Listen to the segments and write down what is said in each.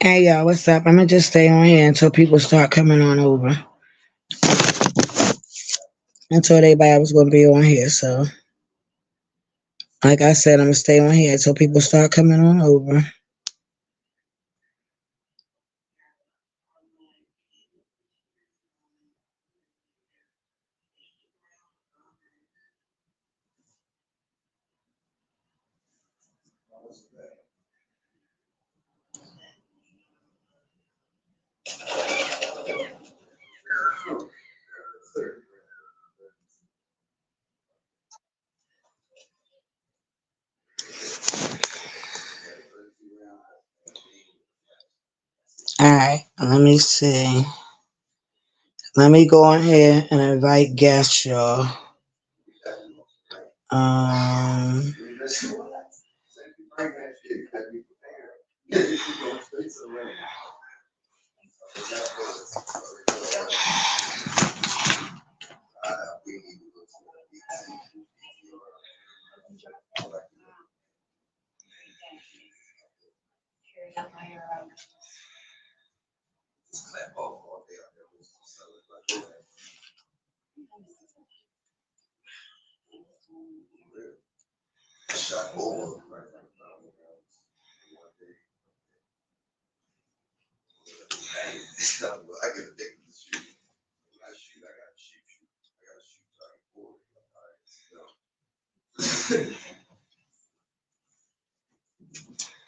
Hey y'all, what's up? I'm gonna just stay on here until people start coming on over. I told everybody I was gonna be on here, so like I said, I'm gonna stay on here until people start coming on over. All right, let me see. Let me go on here and invite guests, y'all. Um,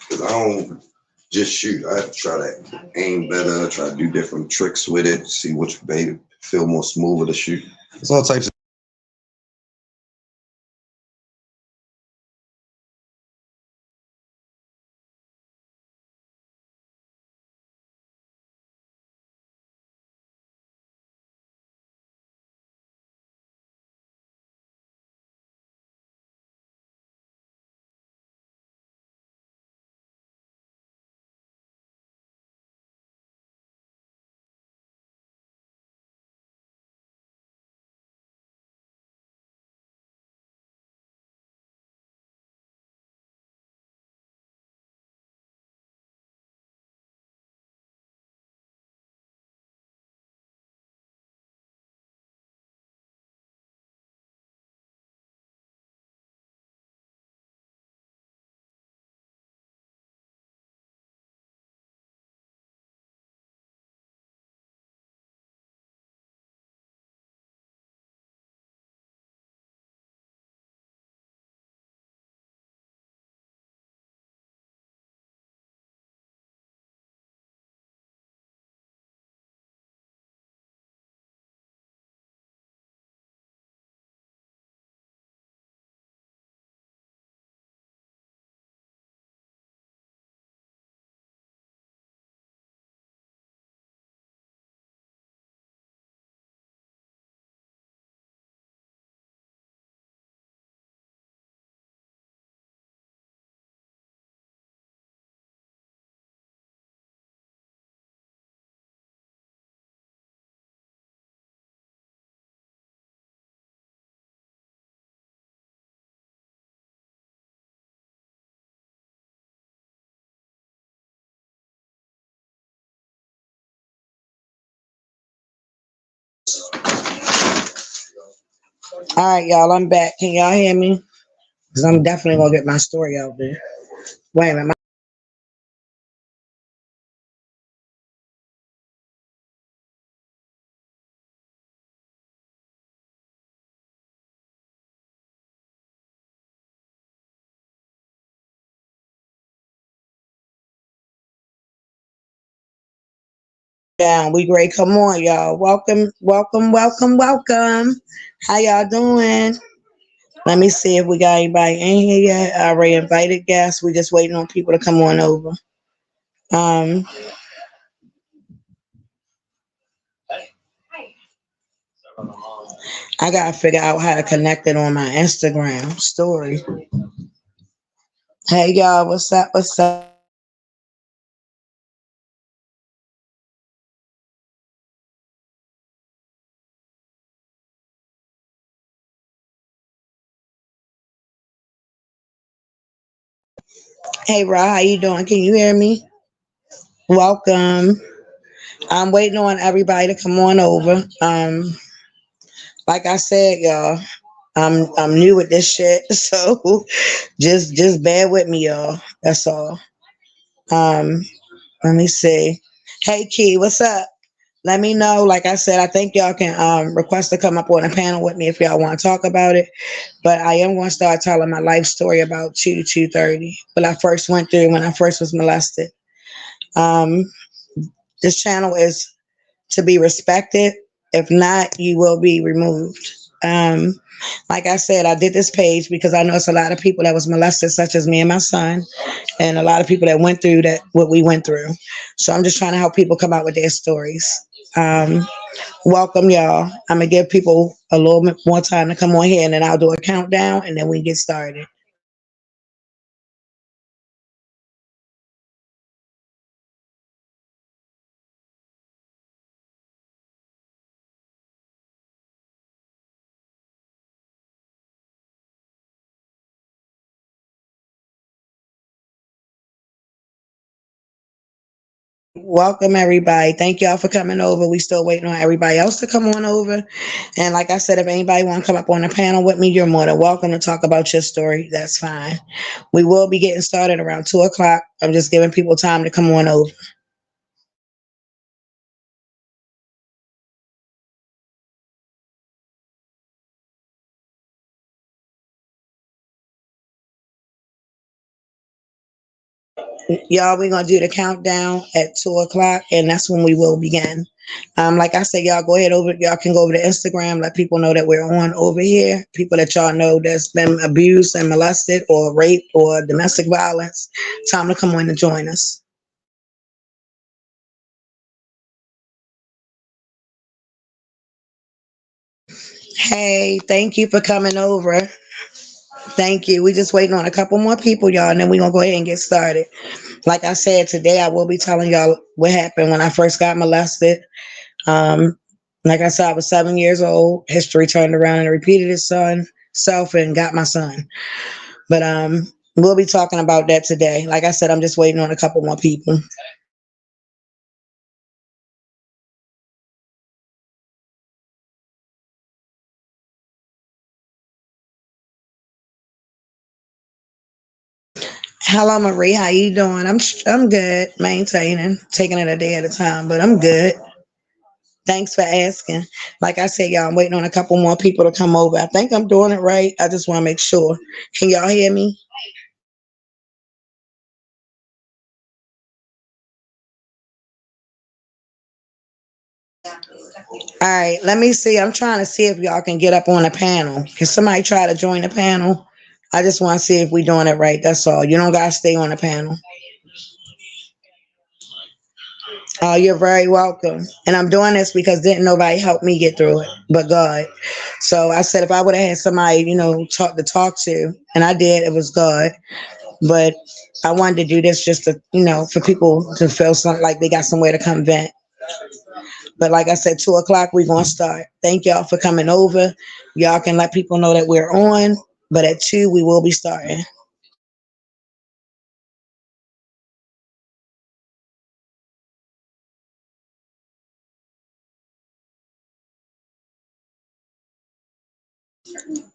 Because I don't just shoot. I have to try to aim better, try to do different tricks with it, see which bait feel more smoother to shoot. It's all types of. all right, y'all, I'm back. Can y'all hear me? Because I'm definitely gonna get my story out there. Wait a minute. Yeah, we great. Come on, y'all. Welcome, welcome, welcome, welcome. How y'all doing? Let me see if we got anybody in here yet. I already invited guests. We just waiting on people to come on over. Um, I gotta figure out how to connect it on my Instagram story. Hey y'all, what's up? What's up? Hey Ra, how you doing? Can you hear me? Welcome. I'm waiting on everybody to come on over. Like I said, y'all, I'm new with this shit, so just bear with me, y'all. That's all. Um, Let me see. Hey, Key, what's up? Let me know. Like I said, I think y'all can request to come up on a panel with me if y'all want to talk about it. But I am going to start telling my life story about 2 to 2:30. But I first went through when I first was molested. Um, this channel is to be respected. If not, you will be removed. Um, like I said, I did this page because I know it's a lot of people that was molested, such as me and my son, and a lot of people that went through that what we went through. So I'm just trying to help people come out with their stories. Um, Welcome, y'all. I'm gonna give people a little bit more time to come on here, and then I'll do a countdown, and then we get started. Welcome, everybody. Thank y'all for coming over. We still waiting on everybody else to come on over. And like I said, if anybody want to come up on the panel with me, you're more than welcome to talk about your story. That's fine. We will be getting started around 2 o'clock. I'm just giving people time to come on over. Y'all, we're gonna do the countdown at 2 o'clock, and that's when we will begin. Like I said, y'all go ahead over. Y'all can go over to Instagram, let people know that we're on over here. People that y'all know that's been abused and molested or raped or domestic violence. Time to come on and join us. Hey, thank you for coming over. Thank you. We just waiting on a couple more people, y'all, and then we're gonna go ahead and get started. Like I said, today I will be telling y'all what happened when I first got molested. Um, like I said, I was 7 years old. History turned around and repeated itself and got my son. But we'll be talking about that today. Like I said, I'm just waiting on a couple more people. Hello, Marie. How you doing? I'm good. Maintaining, taking it a day at a time, but I'm good. Thanks for asking. Like I said, y'all, I'm waiting on a couple more people to come over. I think I'm doing it right. I just want to make sure. Can y'all hear me? All right, let me see. I'm trying to see if y'all can get up on a panel. Can somebody try to join the panel? I just want to see if we're doing it right. That's all. You don't gotta stay on the panel. Oh, you're very welcome. And I'm doing this because didn't nobody help me get through it but God. So I said if I would have had somebody, talk to, and I did, it was God. But I wanted to do this just to, for people to feel something like they got somewhere to come vent. But like I said, 2 o'clock, we're going to start. Thank y'all for coming over. Y'all can let people know that we're on. But at 2, we will be starting.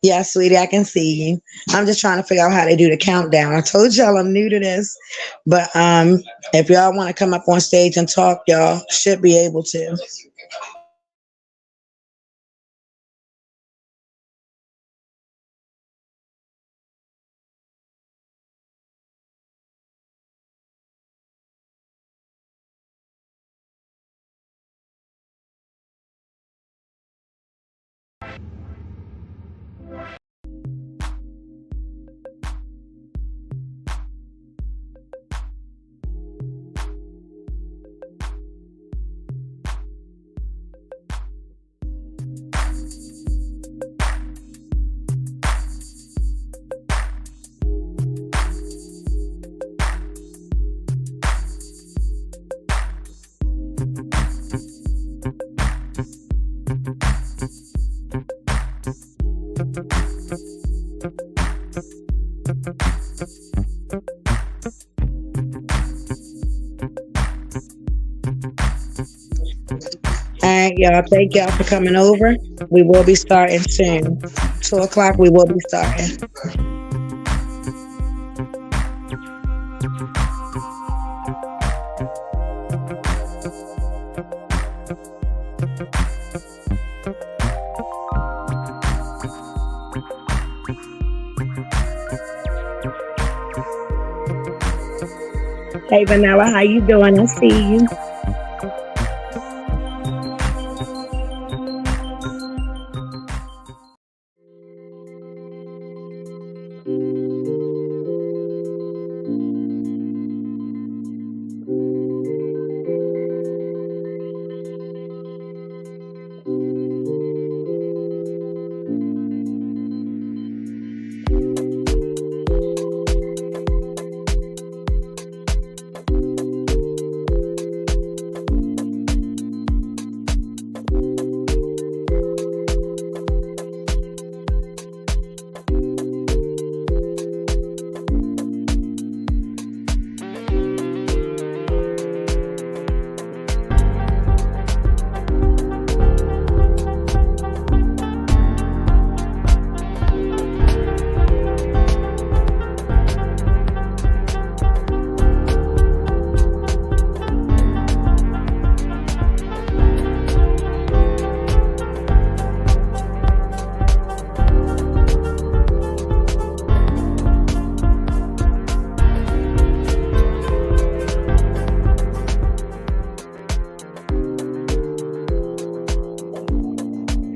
Yeah, sweetie, I can see you. I'm just trying to figure out how to do the countdown. I told y'all I'm new to this. But if y'all want to come up on stage and talk, y'all should be able to. y'all. Thank y'all for coming over. We will be starting soon. 2 o'clock, we will be starting. Hey, Vanilla, how you doing? I see you.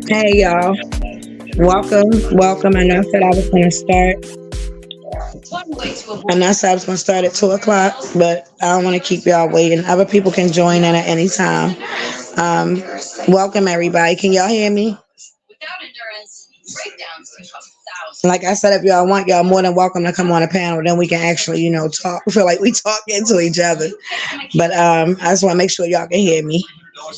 Hey, y'all. Welcome. Welcome. I know I said I was going to start. I know I said I was going to start at 2 o'clock, but I don't want to keep y'all waiting. Other people can join in at any time. Um, Welcome, everybody. Can y'all hear me? Like I said, if y'all want, y'all more than welcome to come on a panel. Then we can actually, talk. Feel like we talking to each other. But I just want to make sure y'all can hear me. All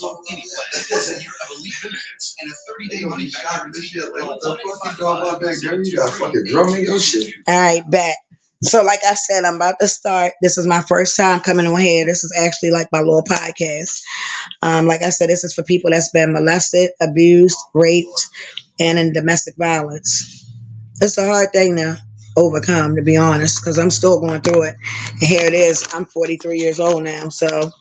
right, back. So, like I said, I'm about to start. This is my first time coming on here. This is actually like my little podcast. Like I said, this is for people that's been molested, abused, raped, and in domestic violence. It's a hard thing to overcome, to be honest, because I'm still going through it. And here it is. I'm 43 years old now. So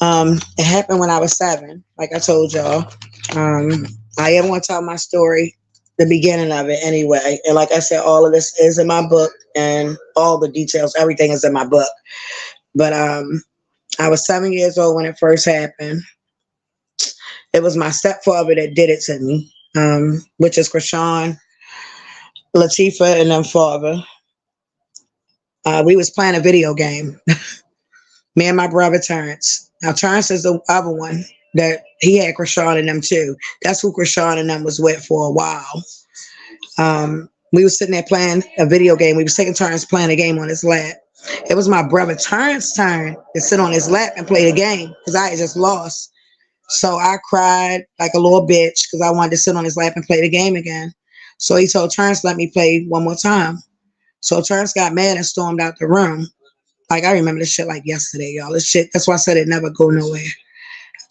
it happened when I was 7, like I told y'all. I am going to tell my story, the beginning of it anyway. And like I said, all of this is in my book and all the details, everything is in my book. But I was 7 years old when it first happened. It was my stepfather that did it to me, which is Krishan, Latifah, and them father. We was playing a video game. Me and my brother Terrence. Now Terrence is the other one that he had Krishan and them too. That's who Krishan and them was with for a while. We was sitting there playing a video game. We was taking turns playing a game on his lap. It was my brother Terrence's turn to sit on his lap and play the game because I had just lost. So I cried like a little bitch because I wanted to sit on his lap and play the game again. So he told Terrence, let me play one more time. So Terrence got mad and stormed out the room. Like, I remember this shit like yesterday, y'all. This shit, that's why I said it never go nowhere.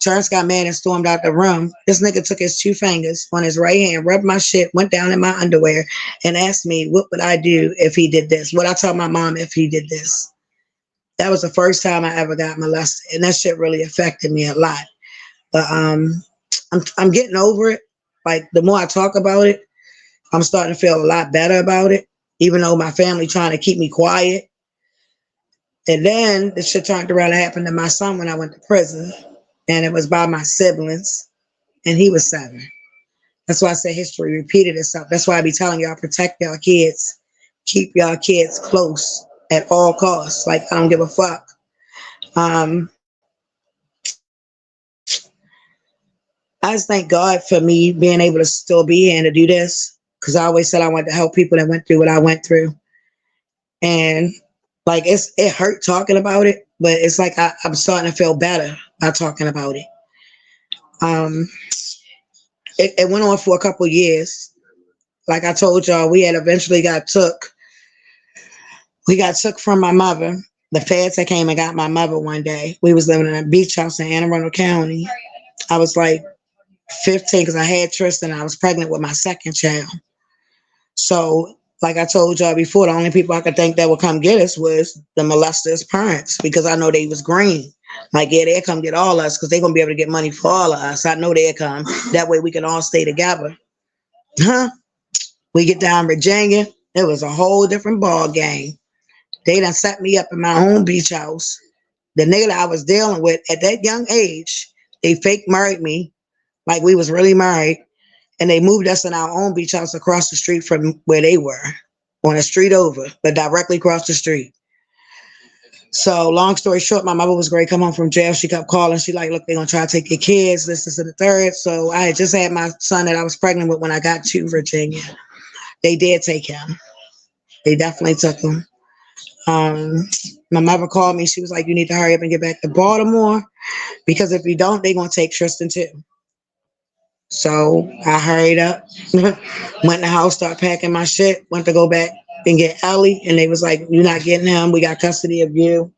Terrence got mad and stormed out the room. This nigga took his 2 fingers on his right hand, rubbed my shit, went down in my underwear, and asked me, what would I do if he did this? What I tell my mom if he did this? That was the first time I ever got molested, and that shit really affected me a lot. But I'm getting over it. Like, the more I talk about it, I'm starting to feel a lot better about it, even though my family trying to keep me quiet. And then the shit turned around and happened to my son when I went to prison. And it was by my siblings. And he was 7. That's why I say history repeated itself. That's why I be telling y'all, protect y'all kids. Keep y'all kids close at all costs. Like, I don't give a fuck. I just thank God for me being able to still be here and to do this. Because I always said I wanted to help people that went through what I went through. And like, it hurt talking about it, but it's like I'm starting to feel better by talking about it. It went on for a couple years. Like I told y'all, we had eventually got took. We got took from my mother. The feds that came and got my mother one day. We was living in a beach house in Anne Arundel County. I was like 15 because I had Tristan. I was pregnant with my second child. So, like I told y'all before, the only people I could think that would come get us was the molesters' parents because I know they was green. Like, yeah, they'll come get all us because they're gonna be able to get money for all of us. I know they'll come. That way we can all stay together. Huh? We get down Virginia. It was a whole different ball game. They done set me up in my own beach house. The nigga that I was dealing with at that young age, they fake married me like we was really married, and they moved us in our own beach house across the street from where they were, on a street over, but directly across the street. So long story short, my mother was great. Come home from jail. She kept calling. She like, look, they're gonna try to take your kids. This and the third. So I had just had my son that I was pregnant with when I got to Virginia. They did take him. They definitely took him. My mother called me. She was like, you need to hurry up and get back to Baltimore because if you don't, they're gonna take Tristan too. So I hurried up, went in the house, started packing my shit, went to go back and get Ellie, and they was like, you're not getting him. We got custody of you.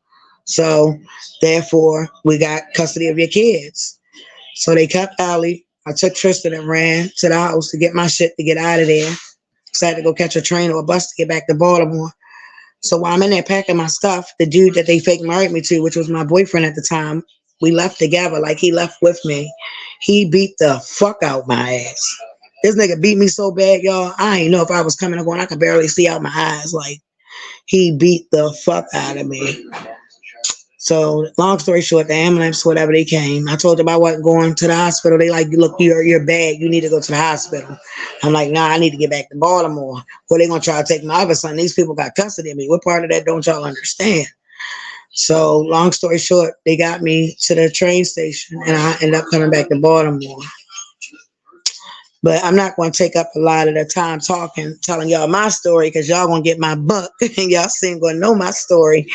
So therefore, we got custody of your kids. So they kept Ellie. I took Tristan and ran to the house to get my shit to get out of there. So I had to go catch a train or a bus to get back to Baltimore. So while I'm in there packing my stuff, the dude that they fake married me to, which was my boyfriend at the time, we left together, like he left with me. He beat the fuck out my ass. This nigga beat me so bad, y'all. I ain't know if I was coming or going. I could barely see out my eyes. Like, he beat the fuck out of me. So long story short, the ambulance, whatever, they came. I told them I wasn't going to the hospital. They like, look, you're bad. You need to go to the hospital. I'm like, nah, I need to get back to Baltimore. Well, they gonna try to take my other son. These people got custody of me. What part of that don't y'all understand? So long story short, they got me to the train station, and I ended up coming back to Baltimore. But I'm not going to take up a lot of the time talking, telling y'all my story because y'all going to get my book and y'all soon going to know my story.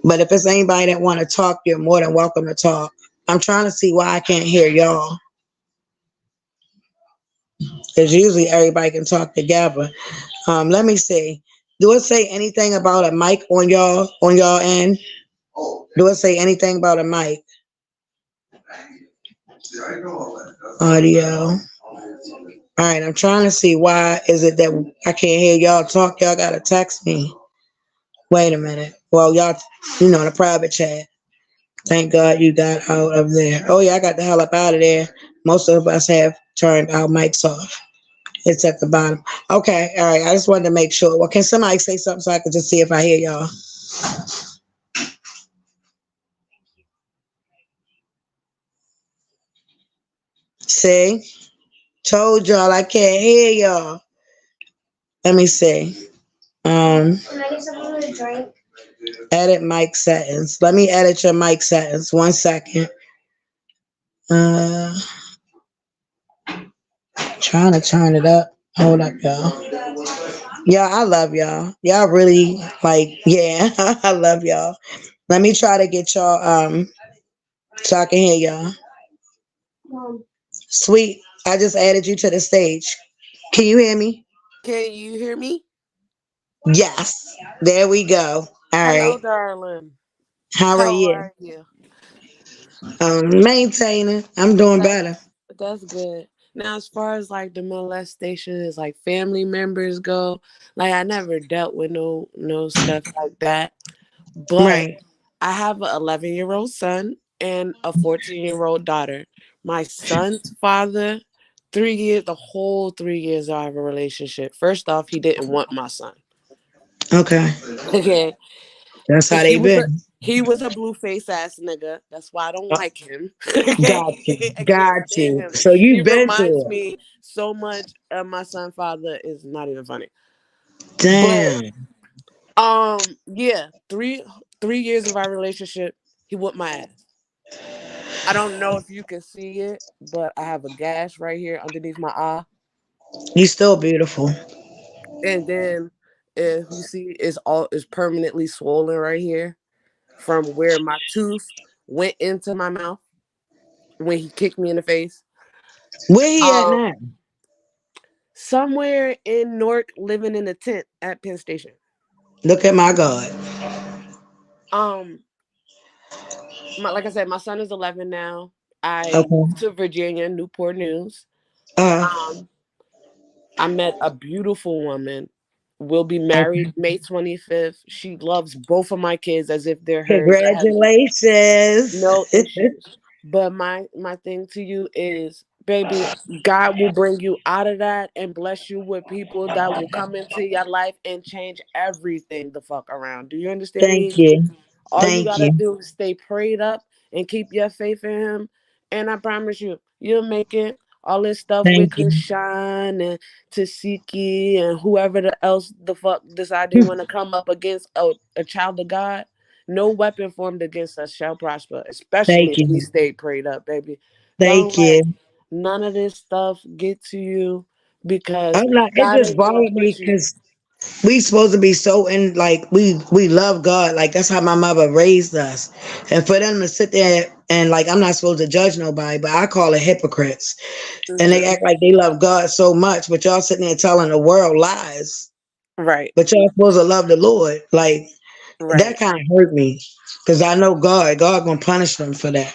But if it's anybody that want to talk, you're more than welcome to talk. I'm trying to see why I can't hear y'all because usually everybody can talk together. Let me see. Do it say anything about a mic on y'all end? Do it say anything about a mic? Audio. All right, I'm trying to see why is it that I can't hear y'all talk. Y'all gotta text me. Wait a minute. Well, y'all, the private chat. Thank God you got out of there. Oh yeah, I got the hell up out of there. Most of us have turned our mics off. It's at the bottom. Okay, all right. I just wanted to make sure. Well, can somebody say something so I can just see if I hear y'all? See? Told y'all I can't hear y'all. Let me see. Can I get something to drink? Edit mic settings. Let me edit your mic settings. 1 second. Uh, trying to turn it up. Hold up, y'all. Yeah, I love y'all. Y'all really like, yeah, I love y'all. Let me try to get y'all so I can hear y'all. Sweet, I just added you to the stage. Can you hear me? Can you hear me? Yes. There we go. All right. Hello, darling. How are How you? are you? Maintaining. I'm doing better. That's good. Now, as far as like the molestation is like family members go, like I never dealt with no stuff like that. But Right. I have an 11-year-old son and a 14-year-old daughter. My son's father, 3 years, the whole 3 years I have a relationship. First off, he didn't want my son. Okay. Okay. That's how Because they been. he was a blue face ass nigga. That's why I don't like him. Okay, Got you. I can't Got stand you. him. So He you've been reminds through it. me so much of my son father. Is not even funny. But Damn. yeah, three years of our relationship, he whooped my ass. I don't know if you can see it, but I have a gash right here underneath my eye, You still beautiful. and then if you see, it's all is permanently swollen right here from where my tooth went into my mouth when he kicked me in the face. Where he at Um, now? somewhere in Newark, living in a tent at Penn Station. Look at my God. Um, like I said, my son is 11 now. I Okay. moved to Virginia, Newport News. Uh, Um, I met a beautiful woman. We'll be okay. married May 25th. She loves both of my kids as if they're hers. I have Congratulations. no issues. But my thing to you is, baby, God will bring you out of that and bless you with people that will come into your life and change everything the fuck around. Do you understand Thank me? you. All you Thank gotta you. do is stay prayed up and keep your faith in him. And I promise you, you'll make it. All this stuff with Thank you. Krishan and Tasiki and whoever else the fuck decide they want to come up against a child of God. No weapon formed against us shall prosper, especially Thank if we you. stay prayed up, baby. Don't Thank let you. none of this stuff get to you because I'm not. It God just ain't gonna bothered put me you because we supposed to be so in like we love God. Like that's how my mother raised us. And for them to sit there and like I'm not supposed to judge nobody, but I call it hypocrites. And they Mhm. act like they love God so much, but y'all sitting there telling the world lies. Right, But y'all supposed to love the Lord. Like that right. kind of hurt me. Cause I know God. God gonna punish them for that.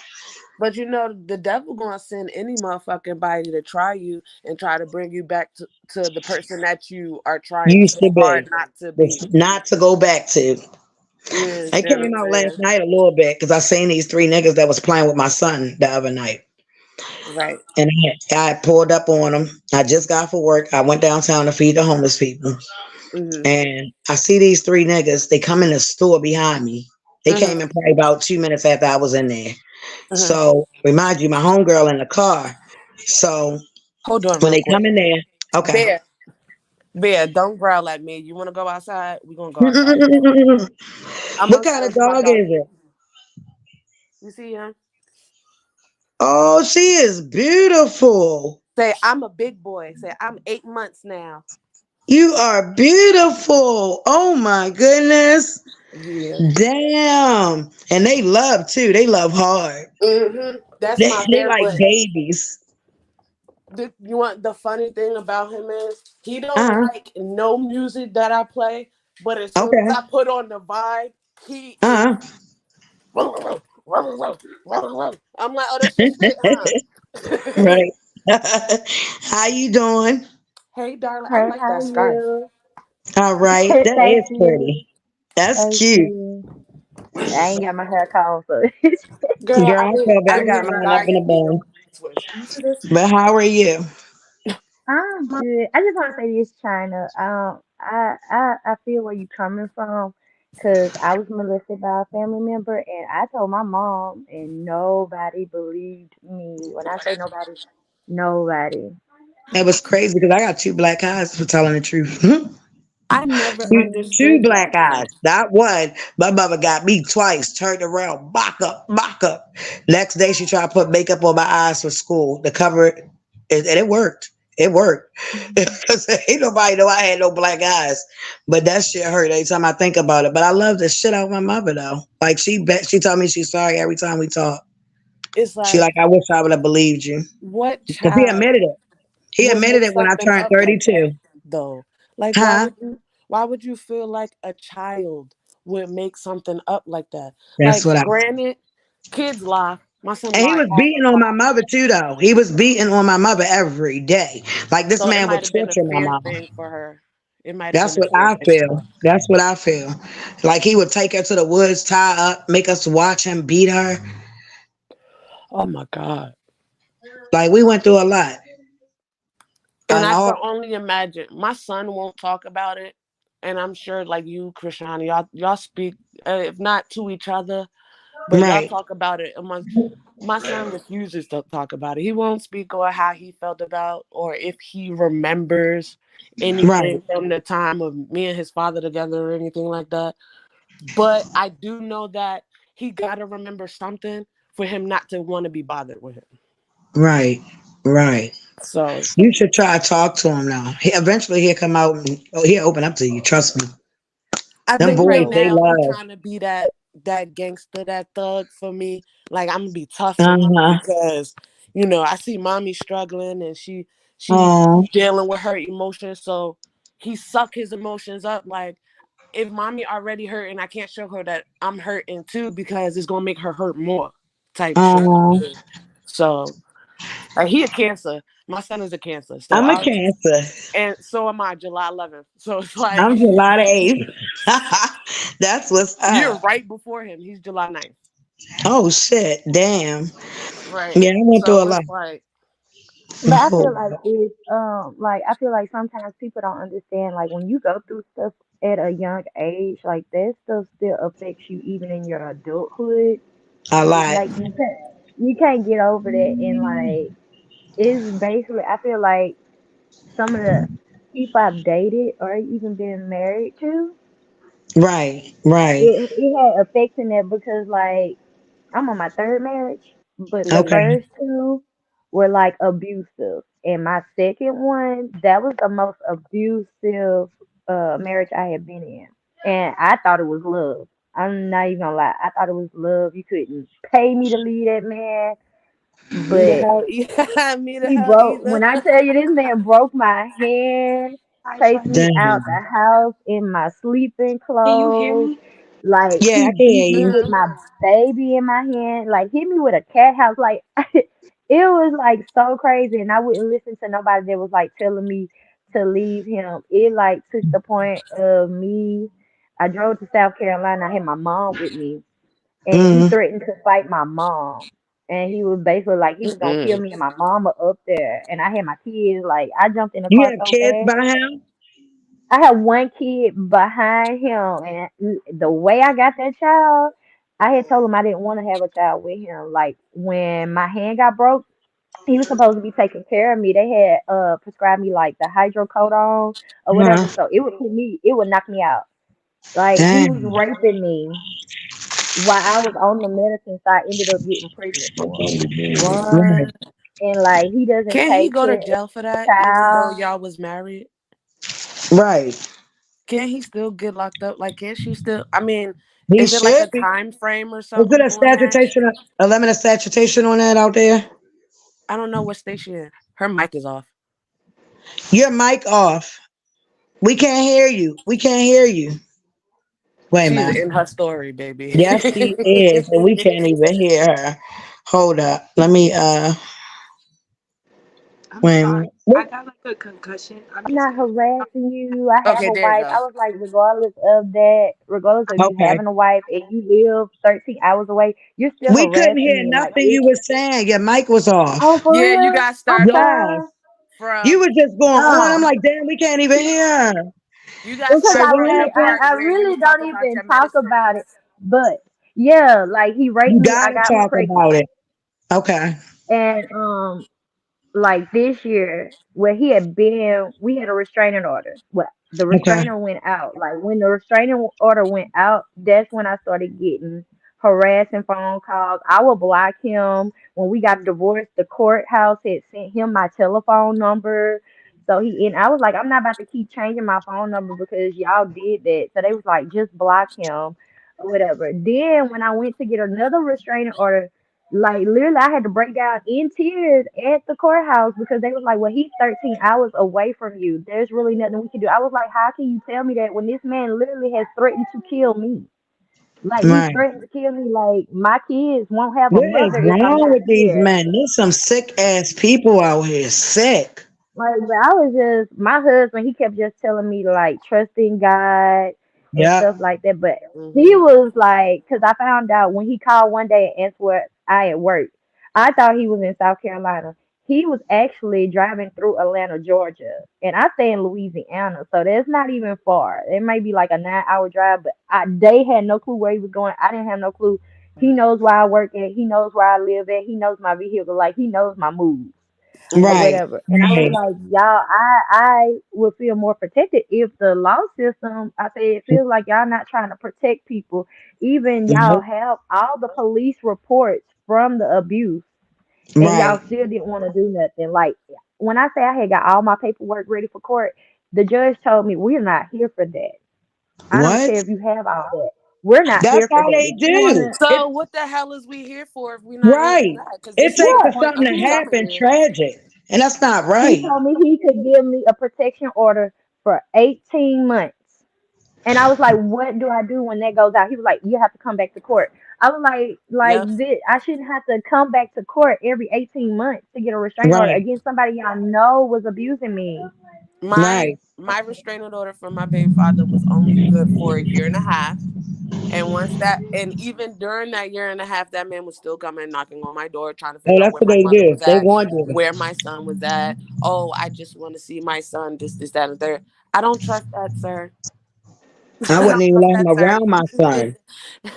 But you know, the devil gonna send any motherfucking body to try you and try to bring you back to the person that you are trying Used so to hard be. not to But be. not to go back to. You It understand what came I'm out last saying? night a little bit because I seen these three niggas that was playing with my son the other night. Right. And I pulled up on them. I just got for work. I went downtown to feed the homeless people. Mhm. And I see these three niggas. They come in the store behind me. They Mhm. came in probably about 2 minutes after I was in there. Mhm. So remind you, my homegirl in the car. So Hold on, when real they quick. come in there, okay. Bear, bear, don't growl at me. You want to go outside? We gonna go outside. What I'm gonna kind show of you my dog is doggy. it? You see him? Oh, she is beautiful. Say I'm a big boy. Say I'm 8 months now. You are beautiful. Oh my goodness. Yeah. Damn. And they love too. They love hard. That's They, my they bear, like but babies. you want the funny thing about him is he don't Uh-huh. like no music that I play, but as soon as Okay. I put on the vibe, he is. Uh-huh. I'm like, oh, that's your shit, huh? Right. How you doing? Hey, darling, I Hey, like how that scarf. you? All right. That Thank is you. pretty. That's Thank cute. you. I ain't got my hair combed, so Girl, Girl, I feel bad. I I got need a mine up guy in the in me to bun. twist. You see this? But how are you? I'm good. I just want to say this, China. I feel where you coming from, cause I was molested by a family member, and I told my mom, and nobody believed me. When I say nobody, nobody. It was crazy because I got two black eyes for telling the truth. I never Two understood black that though. eyes. Not one. My mother got me twice. Turned around, mock up, mock up. Next day, she tried to put makeup on my eyes for school to cover it, and it worked. It worked because ain't nobody know I had no black eyes. But that shit hurt every time I think about it. But I love the shit out of my mother though. Like she told me she's sorry every time we talk. It's She like, like I wish I would have believed you what because he child admitted it. He would admitted make it when I something turned up like that 32. though? Like, Huh? why would you feel like a child would make something up like that? That's Like, what I. granted, kids lie. My son And he lie was all the beating on my time. mother too, though. He was beating on my mother every day. Like this So it man would might have been a torture my fear mama. thing for her. It might have That's been a what fear I thing for feel. her. That's what I feel. Like he would take her to the woods, tie up, make us watch him beat her. Oh my God. Like we went through a lot. And And I can all only imagine. My son won't talk about it. And I'm sure, like you, Krishana, y'all speak, if not to each other, but y'all right, talk about it amongst. My son refuses to talk about it. He won't speak on how he felt about or if he remembers right, anything from the time of me and his father together or anything like that. But I do know that he gotta remember something for him not to want to be bothered with him. right, right. So You should try to talk to him now. Eventually he'll come out and he'll open up to you. Trust me. I Them think right boys, they now he love. trying to be that gangster, that thug for me. Like I'm gonna be tough for him Uh-huh. because I see mommy struggling and she Oh, dealing with her emotions. So he suck his emotions up. Like if mommy already hurting, I can't show her that I'm hurting too because it's gonna make her hurt more. Type shit. oh, So like he a Cancer. My son is a Cancer. So I'm a I Cancer. and so am I, July 11th. So it's like I'm July the 8th. That's what's you're up. right before him. He's July 9th. Oh shit! Damn. Right. Yeah, I went through So a lot. it's like But I feel like it's like I feel like sometimes people don't understand like when you go through stuff at a young age, like that stuff still affects you even in your adulthood. A lot. Like you can't get over that, and like it's basically I feel like some of the people I've dated or even been married to, Right. Right. it had effects in that because like I'm on my third marriage, but the Okay. first two were like abusive. And my second one, that was the most abusive marriage I had been in. And I thought it was love. I'm not even gonna lie. I thought it was love. You couldn't pay me to leave that man. me to But hell, yeah, me to he hell broke, either. when I tell you this man broke my hand, chased me out the Damn. house in my sleeping clothes, like Yeah, he I can hear beat me you. with my baby in my hand, like hit me with a cat house, like it was like so crazy, and I wouldn't listen to nobody that was like telling me to leave him. It like took the point of me. I drove to South Carolina. I had my mom with me, and he Mm. threatened to fight my mom. And he was basically like he was gonna kill Mm-mm. me and my mama up there. And I had my kids. Like I jumped in the You car have so kids fast. by him? I had one kid behind him, and the way I got that child, I had told him I didn't want to have a child with him. Like when my hand got broke, he was supposed to be taking care of me. They had prescribed me like the hydrocodone or Huh. whatever, so it would knock me out. Like he was Damn. raping me while I was on the medicine, so I ended up getting pregnant for him. Right. What? And like he doesn't Can't he take go to care of jail for the that, even though child. y'all was married? Right. Can't he still get locked up? Like, can't she still? I mean, He is it like should a be. time frame or Is it something a on that? saturation, a lemon of saturation on that out there? I don't know what station. Her mic is off. Your mic off. We can't hear you. We can't hear you. Wait a She's minute. in her story, baby. Yes, she is, and we can't even hear her. Hold up. Let me wait a minute. What? I'm not harassing you. I have Okay, a there you wife. go. I was like, regardless of that, regardless of you Okay. having a wife and you live 13 hours away, you're still We couldn't harassing hear me. And like, nothing you were saying. Your mic was oh, off. for Yeah, you real? got I'm started Yes. sorry. You from were just going on. I'm Oh. like, damn, we can't even hear her. you got Because So started I what from the really, part happened? I where you really was don't talking about even your talk about medicines. it. But yeah, like he raped You me. I gotta got him talk pregnant. about it. Okay. And like this year where he had been, we had a restraining order. Well, the Okay. restrainer went out. Like when the restraining order went out, that's when I started getting harassing phone calls. I would block him. When we got divorced, the courthouse had sent him my telephone number. So and I was like, I'm not about to keep changing my phone number because y'all did that. So they was like, just block him or whatever. Then when I went to get another restraining order, like literally, I had to break down in tears at the courthouse because they was like, "Well, he's 13 hours away from you. There's really nothing we can do." I was like, "How can you tell me that when this man literally has threatened to kill me? Like he's Right. threatened to kill me. Like my kids won't have a What is mother if I'm wrong not with these here." men? There's some sick ass people out here. Sick. Like, but I was just my husband. He kept just telling me to like trust in God and Yep. stuff like that. But he Hmm. was like, because I found out when he called one day and asked where I at work. I thought he was in South Carolina. He was actually driving through Atlanta, Georgia, and I stay in Louisiana, so that's not even far. It may be like a 9-hour drive, but they had no clue where he was going. I didn't have no clue. He knows where I work at. He knows where I live at. He knows my vehicle. Like he knows my moves or Hmm. Right. whatever. And I was Right. like, y'all, I would feel more protected if the law system, I say it feels like y'all not trying to protect people. Even y'all Nope. have all the police reports from the abuse and y'all Right. still didn't want to do nothing. Like when I say I had got all my paperwork ready for court, the judge told me we're not here for that. I don't What? care if you have all that. We're not That's here for how that. they If you do. wanna, It So what the hell is we here for if we're not here for right. that? Because It this is takes the for yeah, point something of to me he coming happen here. tragic. And that's not he right. told me he could give me a protection order for 18 months. And I was like, what do I do when that goes out? He was like, you have to come back to court. I was like Yep. this, I shouldn't have to come back to court every 18 months to get a restraining order Right. against somebody y'all know was abusing me. My Right. my restraining order from my baby father was only good for a year and a half. And once that, and even during that year and a half, that man was still coming knocking on my door, trying to Oh, figure out that's where what my they mother do. was They at, want you. where my son was at. Oh, I just want to see my son. This, that, and third. I don't trust that, sir. I I wouldn't don't even trust let him that, sir. around my son.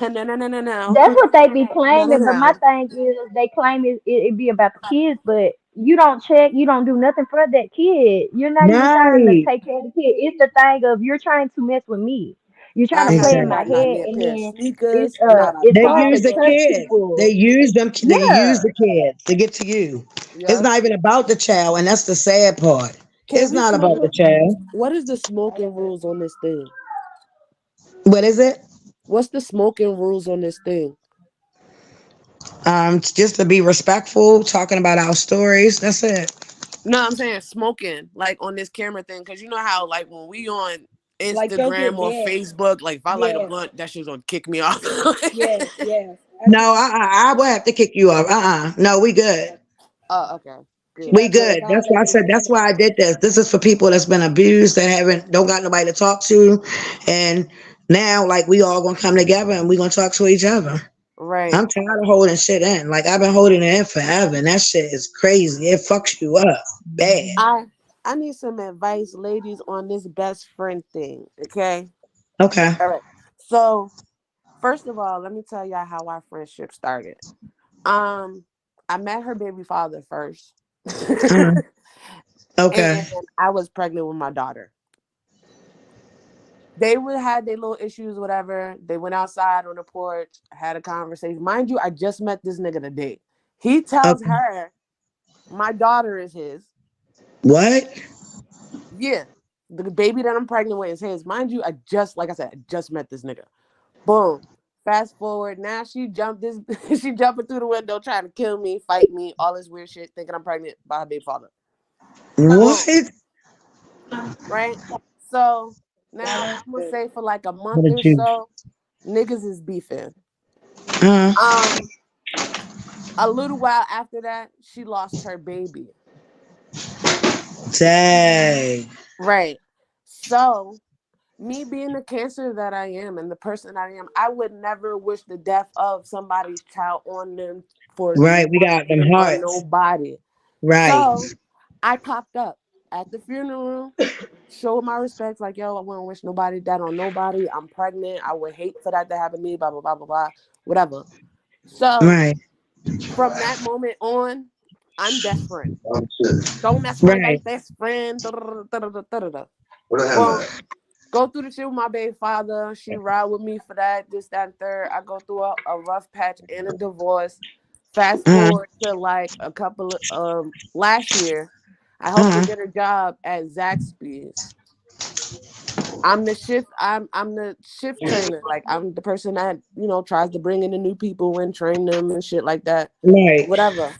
No, no, no, no, no, That's what they be no, no, claiming, but my no. thing is they claim it be about the kids, but you don't check, you don't do nothing for that kid. You're not even trying to Right. take care of the kid. It's the thing of you're trying to mess with me. You're trying I to play in haven't my got Exactly. not head, me a and pair of then it's sneakers, uh not a it's They hard use to the towel. trust kids. They people. use them. They use Yeah. the kids to get to you. It's Yep. not even about the child, and that's the sad part. Can It's we not about the smoke? child. What is the smoking rules on this thing? What is it? What's the smoking rules on this thing? Just to be respectful, talking about our stories. That's it. No, I'm saying smoking, like on this camera thing, because you know how, like, when we on Like don't Instagram get or gas. Facebook, like if I light a Yeah, blunt, that shit's gonna kick me off. yes, yes. I No, just I will have to kick you off. No, we good. Oh, okay, she good. We got to good. That's why I apologize in said. That's why I advance. did this. This is for people that's been abused that haven't don't got nobody to talk to, and now like we all gonna come together and we gonna talk to each other. Right. I'm tired of holding shit in. Like I've been holding it in forever, and that shit is crazy. It fucks you up bad. I I need some advice, ladies, on this best friend thing. Okay. Okay. All right. So first of all, let me tell y'all how our friendship started. Um, I met her baby father first, Uh, okay. and I was pregnant with my daughter. They would had their little issues, whatever. They went outside on the porch, had a conversation. Mind you, I just met this nigga today. He tells Okay. her my daughter is his. What? Yeah. The baby that I'm pregnant with is his. Mind you, like I said, I just met this nigga. Boom. Fast forward, now she jumped this she jumping through the window trying to kill me, fight me, all this weird shit, thinking I'm pregnant by her baby father. Boom. What? Right? So now I'm gonna say for like a What month a or Jew. so, niggas is beefing. Uh, Um, a little while after that, she lost her baby. dang. Right. So, me being the cancer that I am and the person I am, I would never wish the death of somebody's child on them for Right. no We got them reason or hearts. nobody. Right. So, I cocked up at the funeral, showed my respects, like, yo, I wouldn't wish nobody that on nobody. I'm pregnant. I would hate for that to happen to me, blah, blah, blah, blah, blah, whatever. So, Right. from that moment on, I'm best friend. Oh, shit. Don't mess with Right. anybody's best friend. Da, da, da, da, da, da, da, da. Where the hell Boom. at? Go through the shit with my baby father. She ride with me for that, this, that, and third. I go through a rough patch and a divorce. Fast Uh, forward to like a couple of last year, I helped her uh, get a job at Zaxby's. I'm the shift trainer. Like I'm the person that, tries to bring in the new people and train them and shit like that. right. Whatever.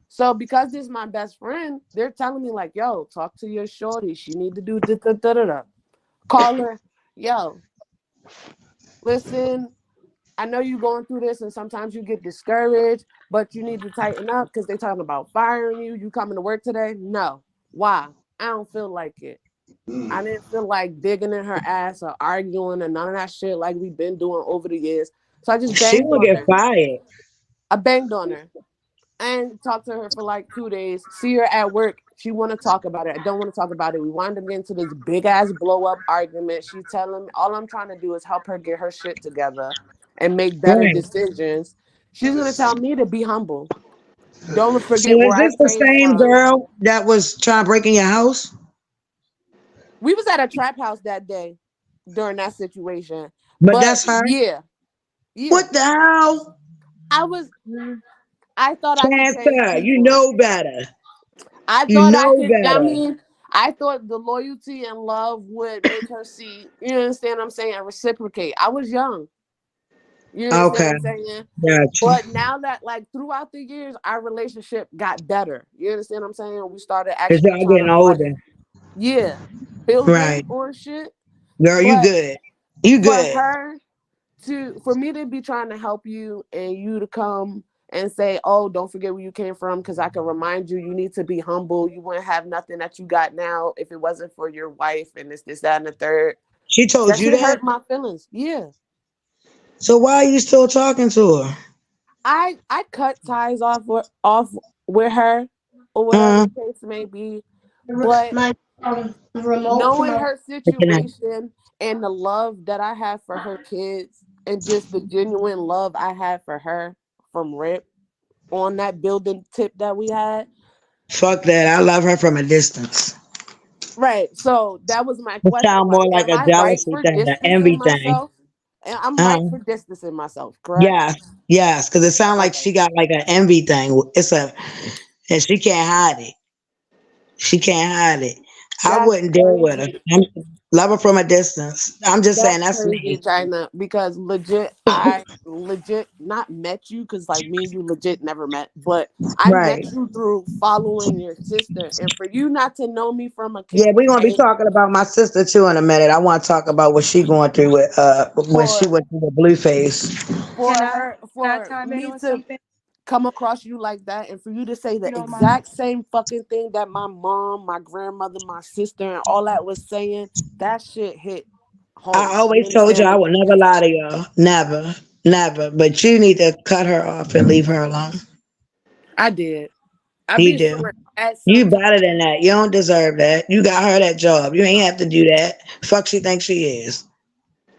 So because this is my best friend, they're telling me like, yo, talk to your shorty. She need to do da da da da da. Call her, yo, listen, I know you're going through this and sometimes you get discouraged, but you need to tighten up because they're talking about firing you. You coming to work today? No. Why? I don't feel like it. I Mm. didn't feel like digging in her ass or arguing and none of that shit like we've been doing over the years. So I just She banged will on get her. fired. I banged on her and talked to her for like 2 days. See her at work. She want to talk about it. I don't want to talk about it. We wind up getting into this big ass blow up argument. She's telling me all I'm trying to do is help her get her shit together and make better Right. decisions. She's gonna tell me to be humble. Don't So forget is where I this the came same from. girl that was trying to break in your house? We was at a trap house that day during that situation. But But that's her. yeah, yeah. What the hell? I was I thought I could change Cancer, you people. know better. I You thought I know could. I better. mean, I thought the loyalty and love would make her see. You understand what I'm saying? And reciprocate. I was young. You understand what Okay, I'm saying? got you. But now that, like, throughout the years, our relationship got better. You understand what I'm saying? We started Cause actually y'all trying getting to, like, older. yeah, building Right. on shit. Girl, you But good. You for good. her for me to be trying to help you and you to come and say, "Oh, don't forget where you came from," because I can remind you, you need to be humble. You wouldn't have nothing that you got now if it wasn't for your wife and this, that, and the third. She told That you shit that? hurt my feelings. Yeah, So why are you still talking to her? I cut ties with her or whatever Uh, the case may be, but knowing her Picking up. situation and the love that I have for her kids and just the genuine love I had for her from Rip on that building tip that we had. Fuck that. I love her from a distance. Right. So that was my It question. sound more Like, like am a I right jealousy for thing, an distancing envy thing. myself? And I'm right Uh, for distancing myself, correct? yes, yes, because it sounds like Okay. she got like an envy thing. It's a, and she can't hide it. She can't hide it. I That's wouldn't deal with her. crazy. Love her from a distance. I'm just saying That's that's crazy, me. China, because legit, I legit not met you because like me and you legit never met, but I Right. met you through following your sister, and for you not to know me from a Yeah, we're camera gonna be and talking about my sister too in a minute. I want to talk about what she going through with when she for went through the blue face. Can I can I for chime in me on to something? come across you like that and for you to say If you the don't mind. exact same fucking thing that my mom, my grandmother, my sister, and all that was saying, that shit hit home. I You always told you understand I me? would never lie to y'all. Never, never. But you need to cut her off and leave her alone. I did. I You be do. showing at You sometimes. better than that. You don't deserve that. You got her that job. You ain't have to do that. Fuck she thinks she is.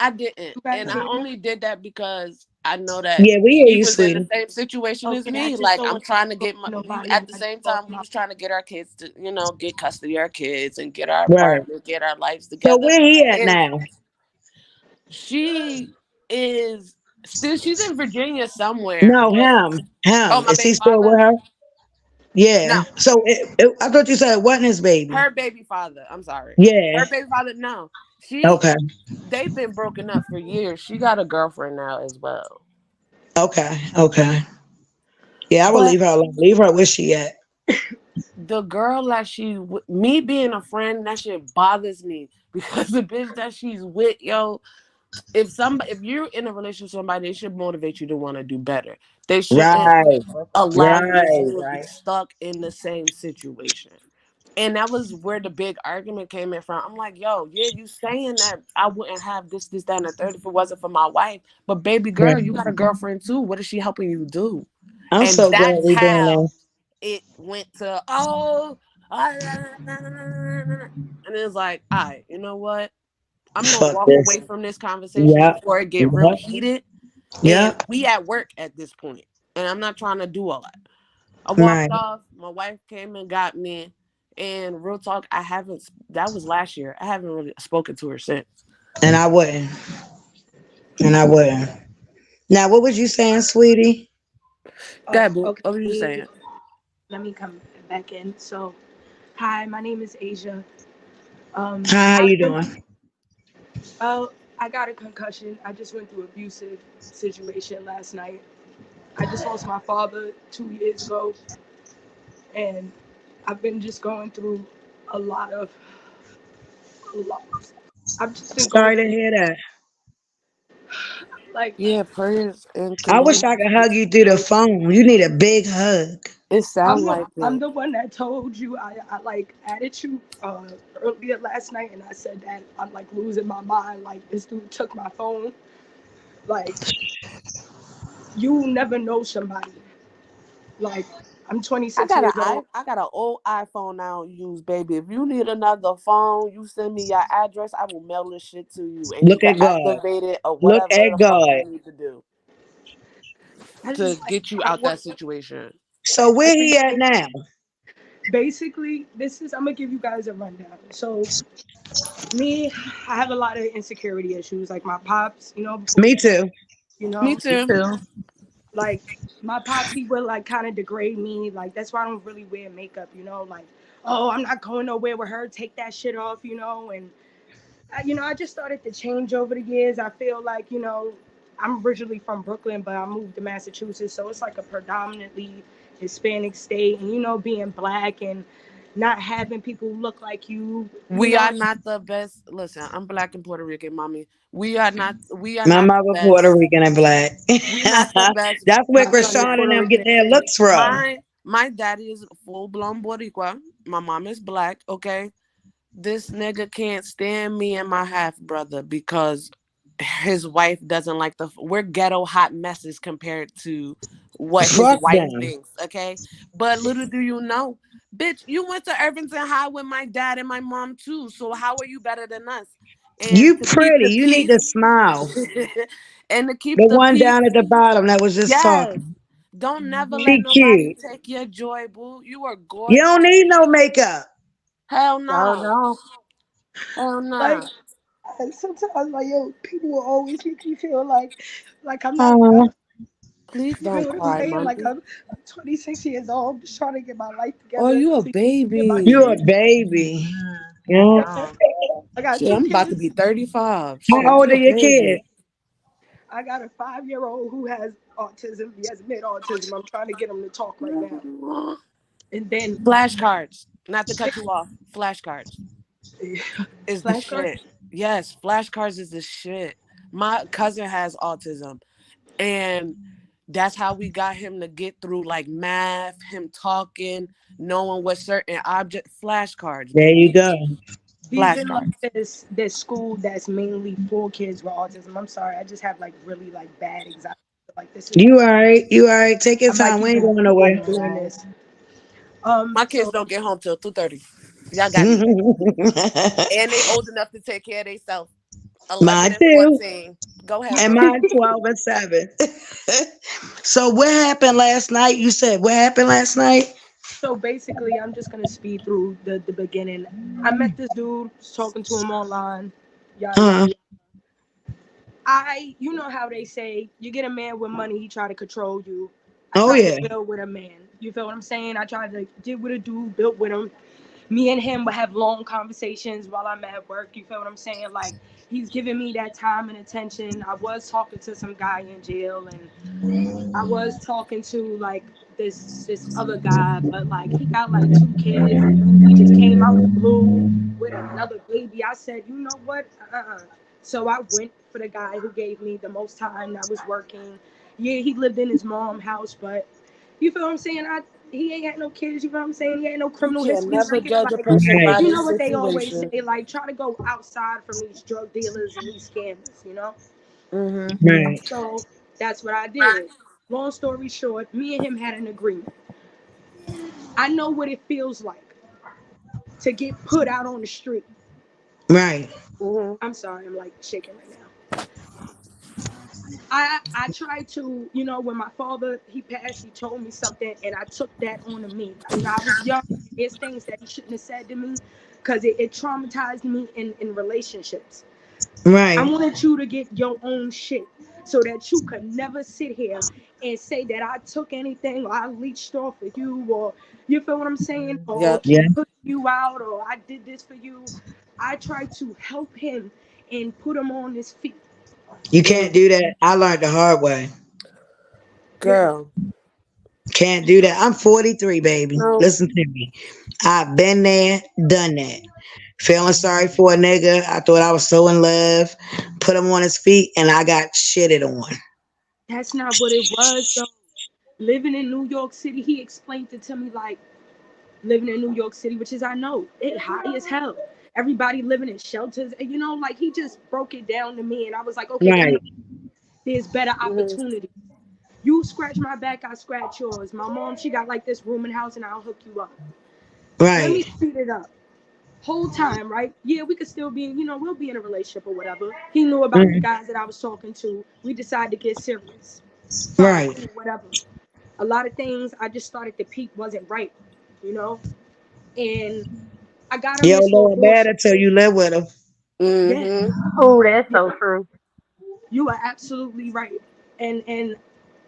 I didn't. You guys And I hear me? only did that because I know that Yeah, we hear she you, was in the sweetie. same situation as Okay, I me. just Like don't I'm want trying to get my we nobody at the like same off time we my. was trying to get our kids to, get custody of our kids and get our Right. apartment, get our lives So together. where he at And now? she is still she's in Virginia somewhere, No, but him. oh Him. my Is he baby still father? with her? Yeah. No. So I thought you said it wasn't his baby. Her baby father. I'm sorry. Yeah. Her baby father, no. She Okay. they've been broken up for years. She got a girlfriend now as well. Okay. Okay. Yeah, I would But leave her alone. Leave her where she at. the girl that me being a friend, that shit bothers me because the bitch that she's with, yo, if you're in a relationship with somebody, they should motivate you to want to do better. They shouldn't Right. allow you Right. to be Right. stuck in the same situation. And that was where the big argument came in from. I'm like, yo, yeah, you saying that I wouldn't have this, that, and the third if it wasn't for my wife. But baby girl, you Right. got a girlfriend too. What is she helping you do? I'm And so glad that's we doing how this. it went to and it's like, all right, you know what? I'm gonna Fuck walk this. away from this conversation Yep. before it get real Yep. heated. And Yep. we at work at this point, and I'm not trying to do all that. I walked Right. off. My wife came and got me. And real talk, I haven't. That was last year. I haven't really spoken to her since. And I wouldn't. And I wouldn't. Now, what was you saying, sweetie? God, Oh, boo. okay. What were you saying? Let me come back in. So, hi, my name is Asia. How I you went. doing? Well, I got a concussion. I just went through abusive situation last night. I just lost my father 2 years ago, and I've been just going through a lot of a lot. I've just been going Sorry to through hear that. like Yeah, prayers and I wish I could hug condolences. you through the phone. You need a big hug. It sound like I'm it. the one that told you I like added you earlier last night, and I said that I'm like losing my mind. Like this dude took my phone. Like you never know somebody. Like I'm 26 years old. I got an old iPhone now. Use baby. If you need another phone, you send me your address. I will mail this shit to you, and you Look can at God. activate it or Look whatever at the fuck you God. need to do I to just like get you I out want that situation. So where he at everything. now? Basically, this is I'm gonna give you guys a rundown. So me, I have a lot of insecurity issues. Like my pops, before Me too. you Me know, too. like my pops, he would like kind of degrade me. Like that's why I don't really wear makeup. Like oh, I'm not going nowhere with her. Take that shit off. And I just started to change over the years. I feel like I'm originally from Brooklyn, but I moved to Massachusetts, so it's like a predominantly Hispanic state, and being black and not having people look like you, you We know. are not the best. Listen, I'm black and Puerto Rican, mommy. We are not. We are My not the mother Puerto best. Rican and black. We're not the best That's where My son is Krishan and Puerto them get Rican. their looks from. My daddy is full blown Boricua. My mom is black. Okay, this nigga can't stand me and my half brother because his wife doesn't like we're ghetto hot messes compared to what his Fuck wife them. thinks, okay? But little do you know, bitch, you went to Irvington High with my dad and my mom too. So how are you better than us? And You to keep pretty. the You need to peace smile. and to keep The the one peace, down at the bottom that was just yes. talking. Don't never Hmm. let She nobody cute. take your joy, boo. You are You don't gorgeous. need no makeup. Hell So no. no. Hell Like, no. sometimes, like, yo, people will always make me feel like I'm not enough. Oh, Please You feel don't what I'm cry, saying? Like, mommy. I'm 26 years old. I'm just trying to get my life Oh, together you a to get my you a baby. kids. baby. You Yeah. don't. I got Shit, two I'm about to be kids. 35. How Shit, old you are a your baby. kids? I got a 5-year old who has autism. He has mid autism. I'm trying to get him to talk right now. And then Flashcards. Not to cut you off. Flashcards is the flashcards. shit. Yes, flashcards is the shit. My cousin has autism, and that's how we got him to get through like math, him talking, knowing what certain object flashcards, There you baby. go. He's in like Flashcards. this school that's mainly for kids with autism. I'm sorry, I just have like really like bad anxiety. Like this is You all right. You all right. Take your I might time. We ain't even going throw up nowhere. doing Alright. this. My kids So don't get home till 2:30. Y'all got me. And they old enough to take care of themselves. 11 Mine and too. 14. Go ahead, And bro. mine 12 and 7. So what happened last night? You said what happened last night? so basically, I'm just gonna speed through the beginning. I met this dude, was talking to him online, yada Uh, yada. You know how they say, you get a man with money, he try to control you. I oh tried to yeah. build with a man. You feel what I'm saying? I tried to get with a dude, build with him. Me and him would have long conversations while I'm at work. You feel what I'm saying? Like, he's giving me that time and attention. I was talking to some guy in jail, and I was talking to like this other guy, but like he got like two kids, and then he just came out the blue with another baby. I said, you know what? So I went for the guy who gave me the most time. I was working. Yeah, he lived in his mom's house, but you feel what I'm saying? He ain't had no kids. You feel what I'm saying? He ain't no You criminal can history. never Nigga, judge a like, person Right. by you their know what they always situation. say? Like, try to go outside from these drug dealers and these scammers. You know? Mm-hmm. Right. So that's what I did. Long story short, me and him had an agreement. I know what it feels like to get put out on the street. Right. Mm-hmm. I'm sorry, I'm like shaking right now. I tried to, when my father he passed, he told me something, and I took that on to me. I was young. There's things that he shouldn't have said to me because it traumatized me in relationships. I Right. wanted you to get your own shit so that you could never sit here and say that I took anything or I leached off of you, or you feel what I'm saying, or Yep. keep Yeah. putting you out, or I did this for you. I tried to help him and put him on his feet. You can't Mm. do that. I learned the hard way. Yeah. Girl. Can't do that. I'm 43, baby. No. Listen to me. I've been there, done that. Feeling sorry for a nigga. I thought I was so in love. Put him on his feet, and I got shitted on. That's not what it was though. Living in New York City, he explained it to me like living in New York City, which is I know it high as hell. Everybody living in shelters, and like he just broke it down to me, and I was like, okay, Right. there's better Mm-hmm. opportunity. You scratch my back, I scratch yours. My mom, she got like this room and house, and I'll hook you up. Let Right. me speed it up. Whole time, right? Yeah, we could still be, we'll be in a relationship or whatever. He knew about the Mhm. guys that I was talking to. We decided to get serious. Fine, Right. cool, whatever. A lot of things I just started to peak wasn't right, you know? And I got him Yo, this little Lord, bad bullshit. until you live with him. Yeah, Mm-hmm. Oh, that's yeah, so true. you are absolutely right. And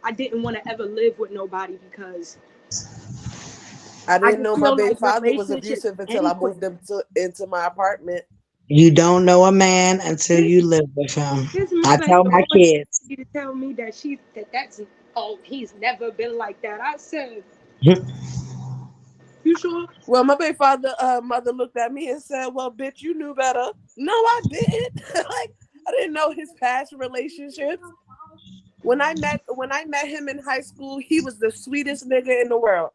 I didn't want to ever live with nobody because I I didn't just know my feel baby like father was relationships, abusive until I anyway. moved him into my apartment. You don't know a man until His you live with him. his I mother tell had my always kids. wanted to tell me that he's never been like that. I said, You sure? Well, my baby father mother looked at me and said, "Well, bitch, you knew better." No, I didn't. Like, I didn't know his past relationships. When I met him in high school, he was the sweetest nigga in the world.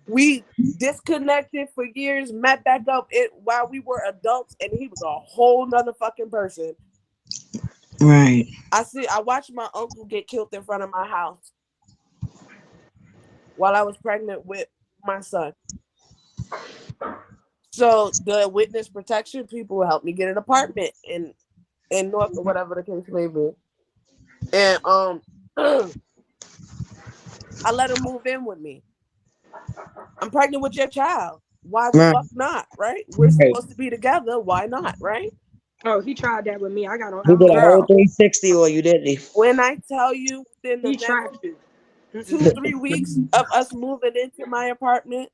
We disconnected for years, met back up while we were adults, and he was a whole nother fucking person. Right. I watched my uncle get killed in front of my house while I was pregnant with my son. So the witness protection people helped me get an apartment in North or whatever the case may be. And I let him move in with me. I'm pregnant with your child. Why the Right. fuck not? Right? We're Right. supposed to be together. Why not? Right? Oh, he tried that with me. I got on. He I'm did a on. whole Girl, 360 or you didn't he? when I tell you within the He next tracked you. two, Mm-mm. 3 weeks of us moving into my apartment,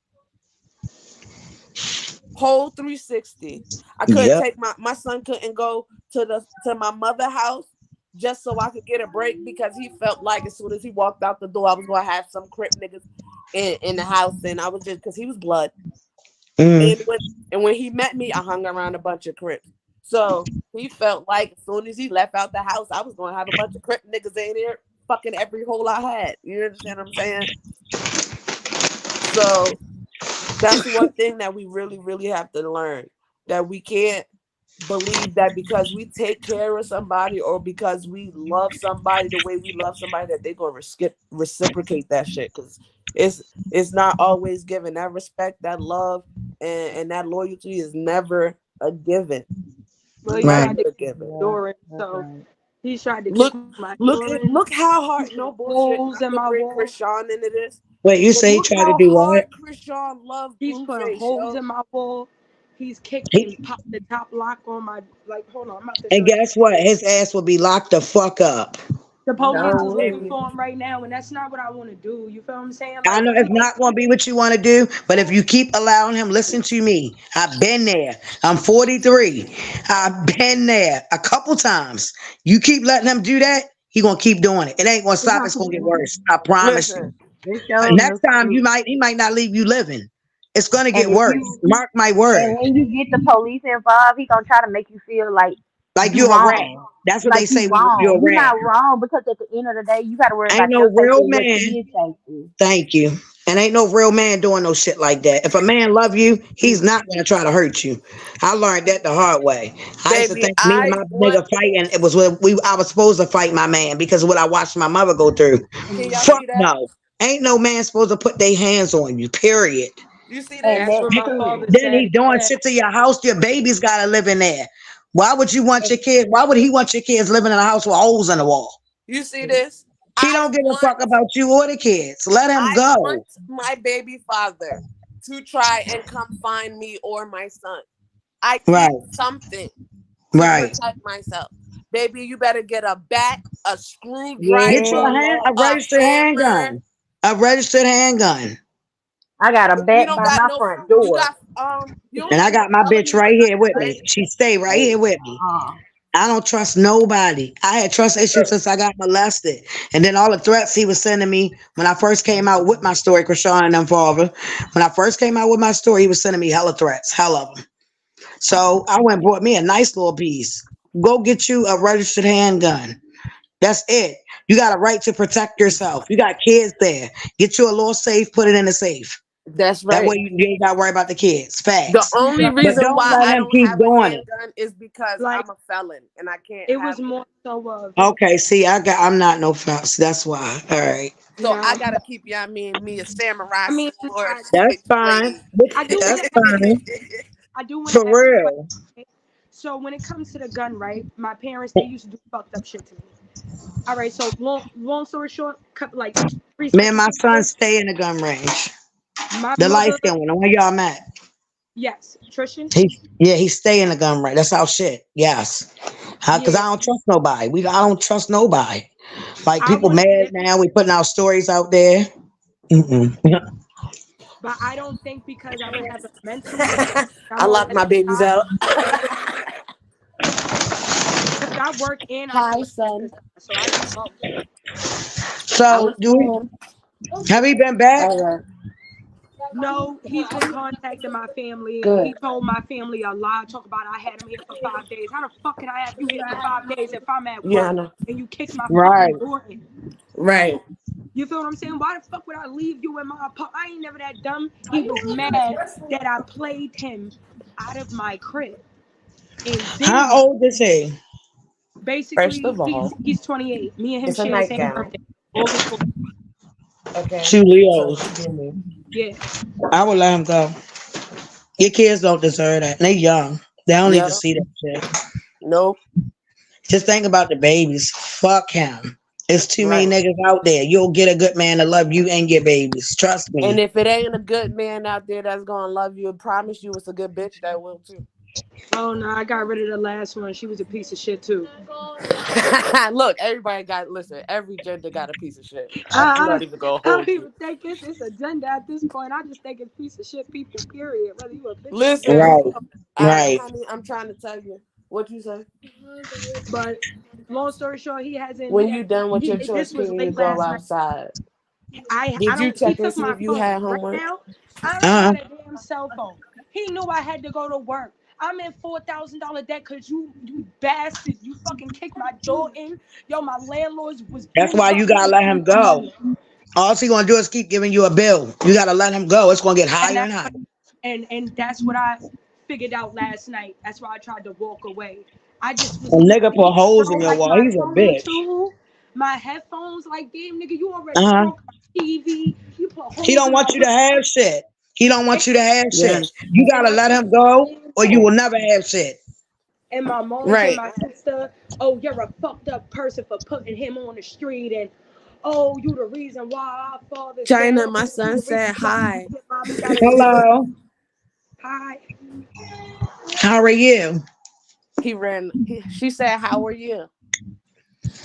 whole 360. I couldn't Yep. take my son couldn't go to my mother house just so I could get a break because he felt like as soon as he walked out the door, I was gonna have some crip niggas in the house, and I was just because he was blood. Mm. And when he met me, I hung around a bunch of crips. So he felt like as soon as he left out the house, I was gonna have a bunch of crip niggas in there fucking every hole I had. You understand what I'm saying? So that's one thing that we really, really have to learn, that we can't believe that because we take care of somebody or because we love somebody the way we love somebody that they're gonna reciprocate that shit, because it's not always given. That respect, that love, and that loyalty is never a given. Well, he Right. tried to Never keep a given. Yeah, my insurance, that's so right. he's tried to Look, keep my look, insurance. look how He hard. put No bullshit. holes Not in to my bring wall. Krishan into this, Wait, you but say he look tried to how do what? hard Krishan loved He's putting Blueface, holes yo. in my wall. He's kicked He, and popped the top lock on my. Like, hold on, I'm about to and show you. guess what? His ass will be locked the fuck up. The police is Telling looking No. you. for him right now, and that's not what I want to do. You feel what I'm saying? I Like, know you it's know, not going to be what you want to do, but if you keep allowing him, listen to me. I've been there. I'm 43. I've been there a couple times. You keep letting him do that, he going to keep doing it. It ain't going to stop. It's going to get worse. I promise you. Listen, It shows Next no time fruit. he might not leave you living. It's going to And get if worse. you Mark my and word. when you get the police involved, he gonna try to make you feel like Like you you're a rat. wrong. That's what they Like you say when you're wrong. a You're rat. not wrong because at the end of the day, you got to worry Ain't about no your safety real and your man. kids' safety. Thank you. And ain't no real man doing no shit like that. If a man love you, he's not gonna try to hurt you. I learned that the hard way. I used to baby, think me and I my want. nigga fighting. It was when I was supposed to fight my man because of what I watched my mother go through. Can y'all Fuck see that? no. Ain't no man supposed to put their hands on you. Period. You see And this? that's that's what my true. father Then he said. He doing said, shit to your house. Your baby's gotta live in there. Why would you want your kids? Why would he want your kids living in a house with holes in the wall? You see this? He I don't give a want. fuck about you or the kids. Let him I want go. my baby father to try and come find me or my son. I Right. need something to Right. protect myself. Baby, you better get a bat, a Get you screwdriver, Yeah, a a registered hammer. handgun. A registered handgun. I got a If you bat don't by got my no, front you door. got you don't And I need to got my tell bitch me for right here nothing, with right? me. She stay right Oh, here with me. uh, I don't trust nobody. I had trust issues since I got molested. And then all the threats he was sending me when I first came out with my story, Krishan and them father. When I first came out with my story, he was sending me hella threats, hell of them. So I went and bought me a nice little piece. Go get you a registered handgun. That's it. You got a right to protect yourself. You got kids there. Get you a little safe, put it in the safe. That's That way right. you ain't got to worry about the kids. The Facts. only But reason don't why let I him don't keep have a doing it. handgun is because like, I'm a felon and I can't it have was more one. so of, Okay, see, I'm not no fuss. That's why. All right. So I no. gotta keep you. I mean, me a samurai I mean, sword, I, That's fine. switchblade. I do want That's to ask you. fine. I do want For to ask you a question. real. Right? So when it comes to the gun, right? My parents they used to do fucked up shit to me. All right. So long story short, like three Me and sentences. my son stay in the gun range. My The light mother, skin one, the one y'all met. yes, Trishan, He stay in the gun range. That's our shit. Yes. Cause yeah. I don't trust nobody. I don't trust nobody. Like I people want to mad live, now. We putting our stories out there. Mm-mm. but I don't think because I don't have a mental state, I I'm on locked the my babies side out. because I work and I Hi, still son. exercise, so I do both. I So was do we born. have we been back? All right. No, he's been contacting my family. Good. He told my family a lie. Talk about I had him here for 5 days. How the fuck can I have you here for 5 days if I'm at Yeah, I work know. and you kicked my Right. fucking door in? Right. You feel what I'm saying? Why the fuck would I leave you in my apartment? I ain't never that dumb. He was mad that I played him out of my crib. And How then old is he? First basically of all, he's 28. Me and him it's a share the same nightgown. birthday, August 4th. Okay. Two So Leos. forgive me. Yeah. I would let him go. Your kids don't deserve that. They young. They don't need Yep. to see that shit. Nope. Just think about the babies. Fuck him. It's too many Right. niggas out there. You'll get a good man to love you and your babies. Trust And me. if it ain't a good man out there that's gonna love you and promise you it's a good bitch, that will too. Oh no, I got rid of the last one. She was a piece of shit too. Look, everybody got listen. Every gender got a piece of shit. I'm I not don't, even gonna I don't hold you. even think it's agenda at this point. I just think it's piece of shit people. Period. Whether you a bitch or a Listen, girl. Right. all right, Right. honey. I'm trying to tell you what you say. But long story short, he hasn't. When you done with He your chores, this was can you late go last night. outside? I Did you don't. He check and took see my if you phone had right homework? now. I don't even Uh-huh. got a damn cell phone. He knew I had to go to work. I'm in $4,000 debt because you bastard. You fucking kicked my door in. Yo, my landlords was That's been why you fucking gotta with let me him for go. money. All he gonna do is keep giving you a bill. You gotta let him go. It's gonna get And higher and that's higher. what and that's what I figured out last night. That's why I tried to walk away. I just A was nigga put confused, holes in bro. your Like wall. my He's a phone bitch. too, my headphones. Like, damn, nigga, you already Uh-huh. broke my TV. You put He holes don't in my want you to window. have shit. He don't And, want you to have shit. Yes. You and gotta I let told him my go or you landlord will never have shit. and my moms and Right. my sister, oh, you're a fucked up person for putting him on the street, and oh, you the reason why our father's China, down. my You son the reason said why hi. your mommy got a divorce. Hello. Hi. How are you? He ran. She said, "How are you?"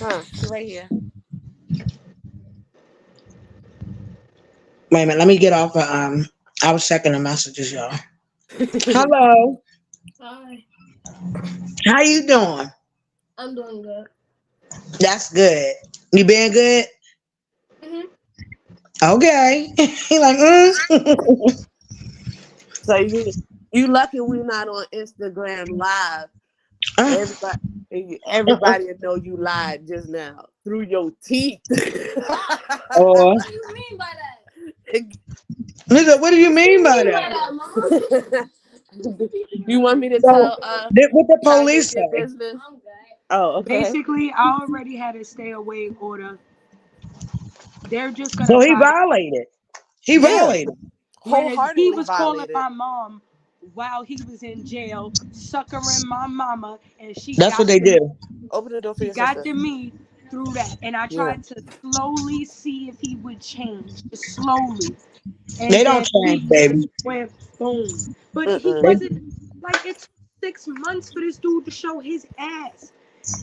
Huh? She right here. Wait a minute, let me get off of I was checking the messages, y'all. Hello. How you doing? That's good. You being good? Okay. He like, So you lucky we not on Instagram live. Uh, Everybody will know you lied just now through your teeth. or nigga, what do you mean by that? You want me to So tell what the China police your say? business? Oh, okay. Basically, I already had a stay away order. They're just gonna So he try to, violated. He Yeah, violated. man. He wholeheartedly was calling violated. my mom while he was in jail, suckering my mama, and she That's what got they to me. do. Open the door for She your got sister. to me through that, and I Yeah. tried to slowly see if he would change, just slowly, They and don't then change, he baby. just went boom. But he Mm-mm. They, wasn't like it took 6 months for this dude to show his ass.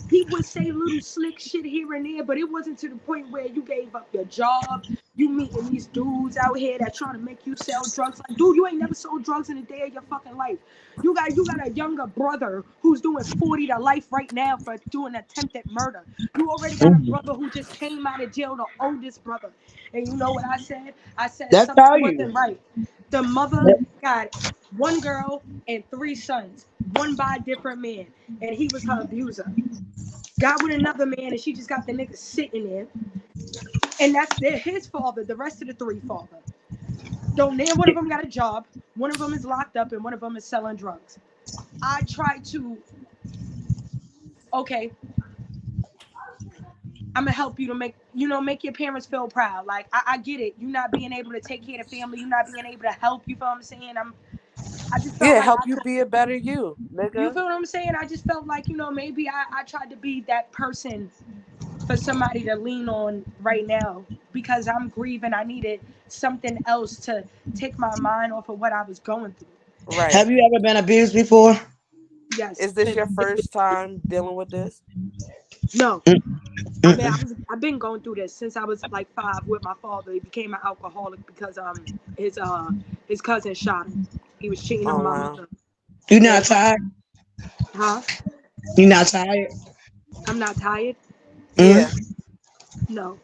He would say little slick shit here and there, but it wasn't to the point where you gave up your job. You meeting these dudes out here that trying to make you sell drugs. Like, dude, you ain't never sold drugs in a day of your fucking life. You got a younger brother who's doing 40 to life right now for doing attempted murder. You already got a Mhm. brother who just came out of jail, the oldest brother. And you know what I said? I said That's something how you. wasn't right. The mother got one girl and three sons, one by a different man, and he was her abuser. Got with another man, and she just got the nigga sitting there. And that's his father. The rest of the three father. Don't near one of them got a job. One of them is locked up, and one of them is selling drugs. I try to, okay, I'm gonna help you to make your parents feel proud. Like I get it. You not being able to take care of the family. You not being able to help. You feel what I'm saying? I just felt Yeah, like help I you could. be a better you, You nigga. feel what I'm saying? I just felt like maybe I tried to be that person for somebody to lean on right now because I'm grieving. I needed something else to take my mind off of what I was going through. Right. Have you ever been abused before? Yes. Is this your first time dealing with this? No. I mean, Mm-mm. I've been going through this since I was like 5 with my father. He became an alcoholic because his cousin shot him. He was cheating Oh on my wow. mother. You Yeah, not tired? huh? You not tired? I'm not tired. Yeah. Mm? No,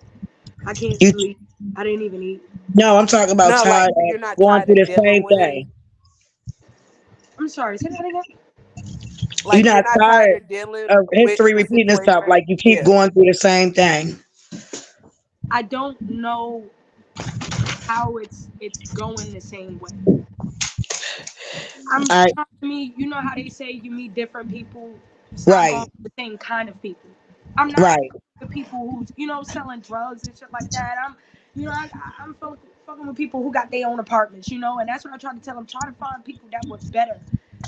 I can't You sleep. I didn't even eat. No, I'm talking about No, tired like of you're not going tired through of the dealing same with it. thing. I'm sorry, say that again. You're Like you're not not tired tired of dealing of with history the repeating itself. situation. Like you keep Yeah. going through the same thing. I don't know how it's going the same way. I'm All right, to me, you know how they say you meet different people, stop going right, with the same kind of people. I'm not right. the people who's selling drugs and shit like that. I'm fucking with people who got their own apartments, and that's what I try to tell them. Try to find people that would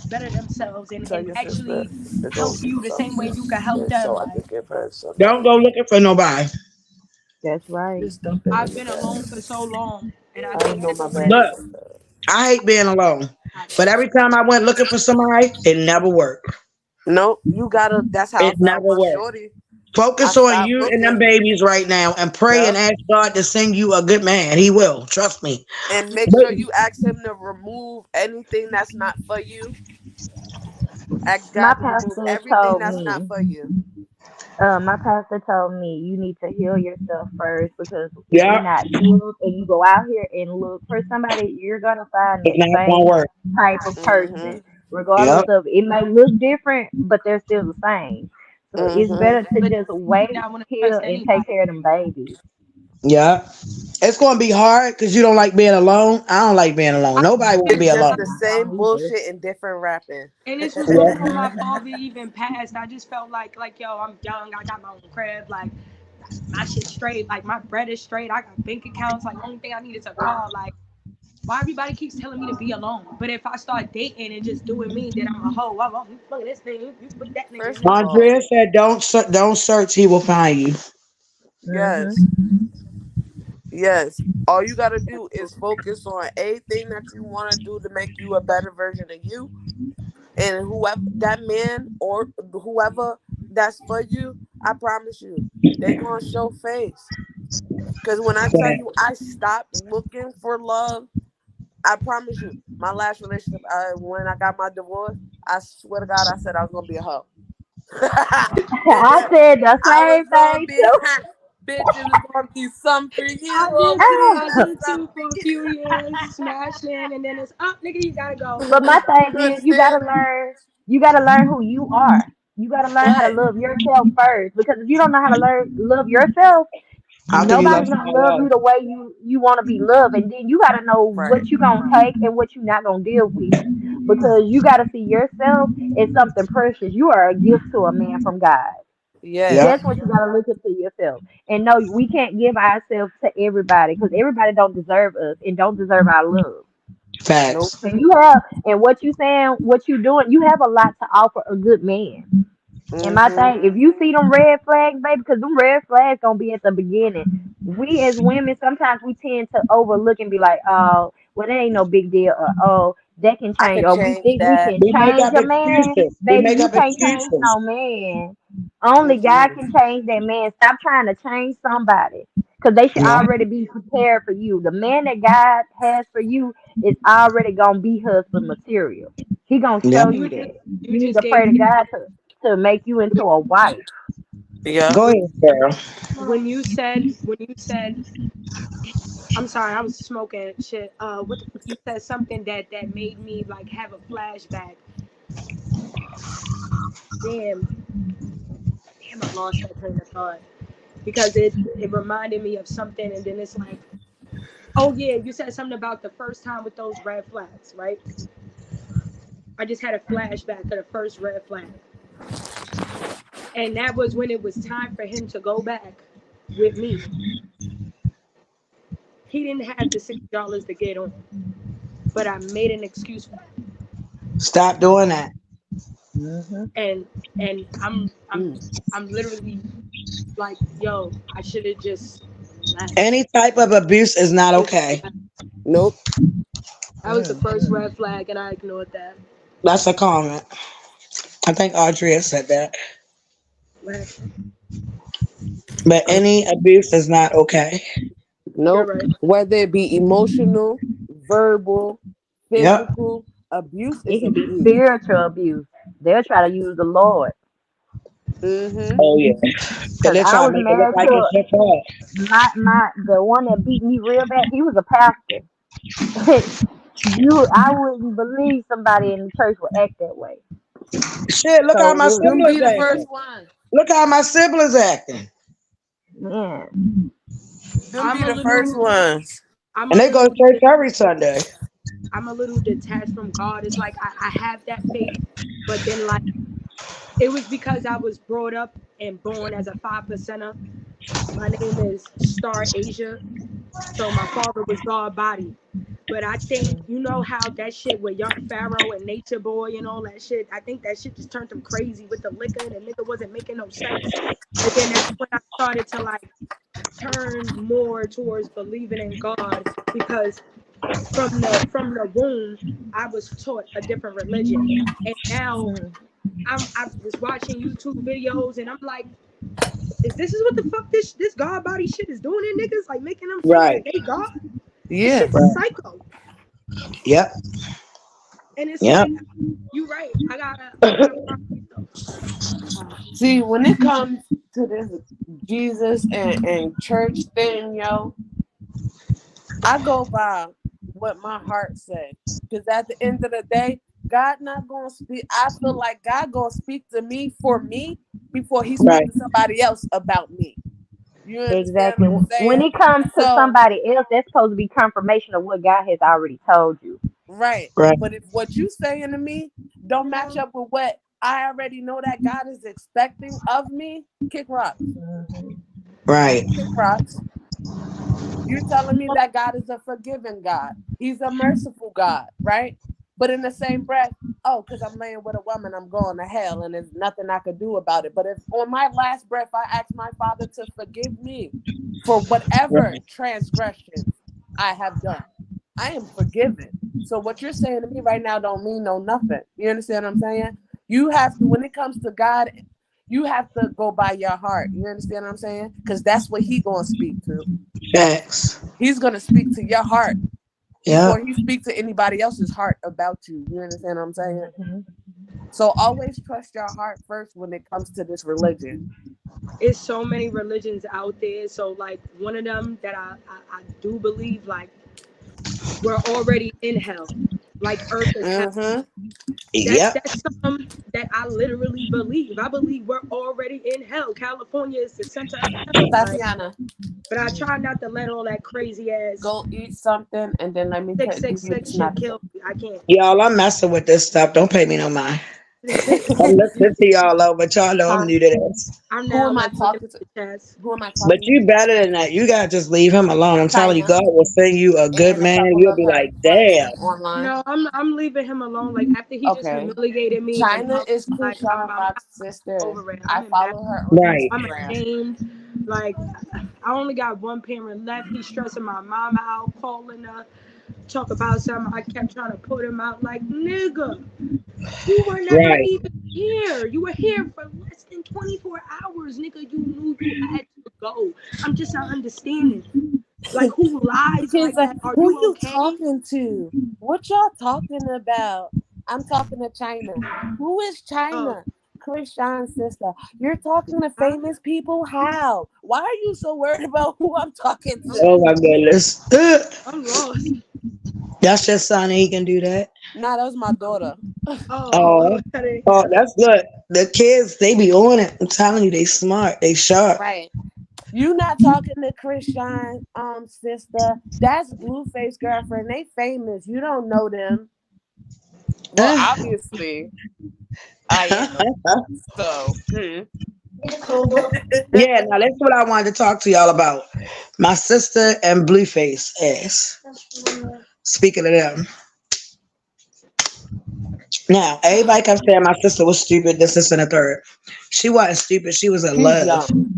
better themselves and, Tell and your sister actually to go help get you the some same way you can help them. so I Like can give her some Don't money. go looking for nobody. That's right. Just dump it I've in the been alone bag. for so long, and I I think didn't know that's my bag when Look, was like that. I hate being alone. I But every time I went looking for somebody, it never worked. Nope, you gotta. That's how I It found never my worked. shorty. I Focus on stopped you and them looking. babies right now and pray and Yep. ask God to send you a good man. He will. Trust me. And make But sure you ask him to remove anything that's not for you. Ask My God to remove pastor everything told that's not me, for you. my pastor told me you need to heal yourself first because if you're yeah, not healed and you go out here and look for somebody, you're gonna find it's that not gonna same work. type of Mm-hmm. person, regardless Yep. of it may look different, but they're still the same. So it's Mm-hmm. better to but just wait, I want to heal, trust and take anybody. care of them babies. Yeah. It's gonna be hard because you don't like being alone. I don't like being alone. I Nobody wanna can't be It's alone. just lie. the I same don't either. bullshit and different rapping. And this was Yeah. before my Hmm. father even passed. I just felt like yo, I'm young. I got my own crib. Like my shit straight. Like my bread is straight. I got bank accounts. Like only thing I need is a car. Like why everybody keeps telling me to be alone? But if I start dating and just doing me, then I'm a hoe. Look at this thing. You put that nigga in First there. of all, Andrea said, don't search. He will find you." yes, Hmm. yes. All you gotta do is focus on anything that you want to do to make you a better version of you, and whoever that man or whoever that's for you, I promise you, they gonna show face. Cause when I tell you I stopped looking for love, I promise you, my last relationship, when I got my divorce, I swear to God, I said I was gonna be a hoe. I Nigga, said the I was same gonna thing be, too. bitch. It was gonna be something for you, I did too. okay? I did too for a few years, smashing, and then it's up, nigga. You gotta go. But my thing You is, you understand? gotta learn. You gotta learn who you are. You gotta learn how to But love yourself first. Because if you don't know how to learn love yourself, How can you love nobody's gonna somebody love you else? the way you want to be loved. And then you gotta know right, what you gonna take and what you not gonna deal with. Because you gotta see yourself as something precious. You are a gift to a man from God. Yep. That's yes, what you gotta look into yourself. And no, we can't give ourselves to everybody because everybody don't deserve us and don't deserve our love. nope, Facts. And you have, and what you saying, what you doing, you have a lot to offer a good man. And my mm-hmm, thing, if you see them red flags, baby, because them red flags gonna be at the beginning. We as women, sometimes we tend to overlook and be like, oh, well, that ain't no big deal, or oh, that can I change, could or we change think we that. can We make change up a man. excuses. We Baby, make you up can't change excuses. no man. Only God Mm-mm. can change that man. Stop trying to change somebody. Because they should Yeah. already be prepared for you. The man that God has for you is already gonna be husband material. He gonna Yeah. show You you just that. you You need just to gave pray me to God to make you into a wife. Yep. Go ahead, girl. when you said I'm sorry, I was smoking shit. What you said something that made me like have a flashback. Damn, damn, I lost that train of thought because it reminded me of something, and then it's like, oh yeah, you said something about the first time with those red flags, right? I just had a flashback of the first red flag, and that was when it was time for him to go back with me. He didn't have the $60 to get on, but I made an excuse for him, Stop doing that. Hmm. and and I'm Mm. I'm literally like, yo, I should have just left. Any type of abuse is not Just okay. left. Nope. That was the first red flag, and I ignored that. That's a comment. I think Audrey has said that. Left. But any abuse is not okay. You're Nope. right. Whether it be emotional, verbal, Yep. physical, abuse It is can be abuse. spiritual abuse. They'll try to use the Lord. Mm-hmm. Oh yeah. And Cause they I try to was make it look mad like to it's your fault. the one that beat me real bad. He was a pastor. I wouldn't believe somebody in the church would act that way. Shit, look how So my it was, Them be siblings the acting. first one. Look how my siblings acting. man. Them I'm be a the first little, ones. I'm a And they go to little, church every Sunday. I'm a little detached from God. It's like I have that faith, but then like it was because I was brought up and born as a 5%er. My name is Star Asia. So my father was God body. But I think you know how that shit with Young Pharaoh and Nature Boy and all that shit. I think that shit just turned him crazy with the liquor and the nigga wasn't making no sense. And then that's when I started to like turn more towards believing in God because from the womb I was taught a different religion. And now Mhm. I was watching YouTube videos and I'm like, is what the fuck this God body shit is doing in niggas? Like making them think Right. that they God? This Yeah. shit's Right. psycho. Yep. And it's Yep. like, you right. I gotta find myself. See, when it comes to this Jesus and church thing, yo, I go by what my heart say. Because at the end of the day, God not gonna speak. I feel like God gonna speak to me for me before he speak Right. to somebody else about me. You understand Exactly. what I'm When saying? it comes to So somebody else, that's supposed to be confirmation of what God has already told you. right. Right. But if what you saying to me don't match up with what I already know that God is expecting of me, kick rocks. Mhm. Right. Kick rocks. You're telling me that God is a forgiving God. He's a merciful God, right? But in the same breath, oh, because I'm laying with a woman, I'm going to hell and there's nothing I could do about it. But if on my last breath, I ask my Father to forgive me for whatever Right. transgressions I have done, I am forgiven. So what you're saying to me right now don't mean no nothing. You understand what I'm saying? You have to, when it comes to God, you have to go by your heart. You understand what I'm saying? Because that's what he gonna speak to. Facts. He's gonna speak to your heart before Yep. he speaks to anybody else's heart about you. You understand what I'm saying? Mhm. So always trust your heart first when it comes to this religion. It's so many religions out there. So like one of them that I do believe like we're already in hell. Like earth is hell. Mm-hmm. Yep. That's something that I literally believe. I believe we're already in hell. California is the center of hell. Like, Tatiana, but I try not to let all that crazy ass go eat something and then let me six give you the six shit snacks. kill me. I can't. Y'all, I'm messing with this stuff. Don't pay me no mind. I'm listening to y'all though, but y'all know I'm Huh? new to this. I'm Who now am I like looking talking at to? the chats. Who am I But talking you to? better than that. You gotta just leave him alone. I'm telling you, China God will send you a good and a man. couple You'll of be her like, friends damn. online. No, I'm leaving him alone. Like after he just Okay. humiliated me in China public, is like Krishan Rock's I'm sister. over it. I'm I embarrassed. follow her on Right. I'm Instagram. ashamed. Like I only got one parent left. He's stressing my mama out, calling her, talk about something. I kept trying to put him out. Like nigga, you were never Right. even here. You were here for less than 24 hours, nigga. You knew you had to go. I'm just not understanding. Like who lies He's like like, that? Are who you you okay? talking to? What y'all talking about? I'm talking to China. Who is Oh, China? Chris Sean's sister. You're talking to huh? famous people? How? Why are you so worried about who I'm talking I'm to? Oh my goodness. I'm lost. That's your son and he can do that. Nah, that was my daughter. Oh, Oh, I didn't hear oh, that. that's good. The kids, they be on it. I'm telling you, they smart. They sharp. Right. You not talking to Chris Sean, sister. That's Blueface girlfriend. They famous. You don't know them. Well, obviously, I am. So, Yeah, now that's what I wanted to talk to y'all about. My sister and Blueface ass. Speaking of them. Now, everybody kept saying my sister was stupid, this, and the third. She wasn't stupid. She was in she's love. young.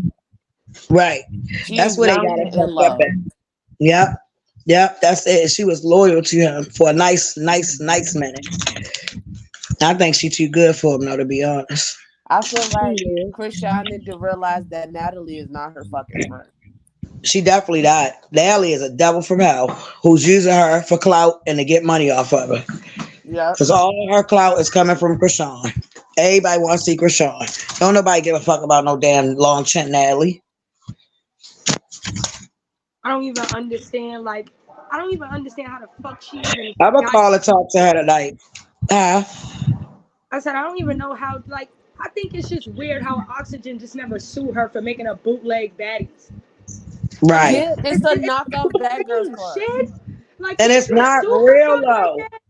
Right. She's That's where they young got it and in fucked up love. at. Yep. Yep. That's it. She was loyal to him for a nice minute. I think she too good for him, though, to be honest. I feel like Yeah. Krishan need to realize that Natalie is not her fucking friend. She definitely died. Natalie is a devil from hell who's using her for clout and to get money off of her. Yep. Because all her clout is coming from Krishan. Everybody want to see Krishan. Don't nobody give a fuck about no damn long chin Natalie. I don't even understand. Like, I don't even understand how the fuck she even I'm gonna got. call and talk to her tonight. Ah, I said I don't even know how. Like, I think it's just weird how Oxygen just never sued her for making a bootleg baddies. Like, right. Yeah, it's a knockoff Bad Girls same Club. shit. Like, And you it's can't not sue for real something like though. that.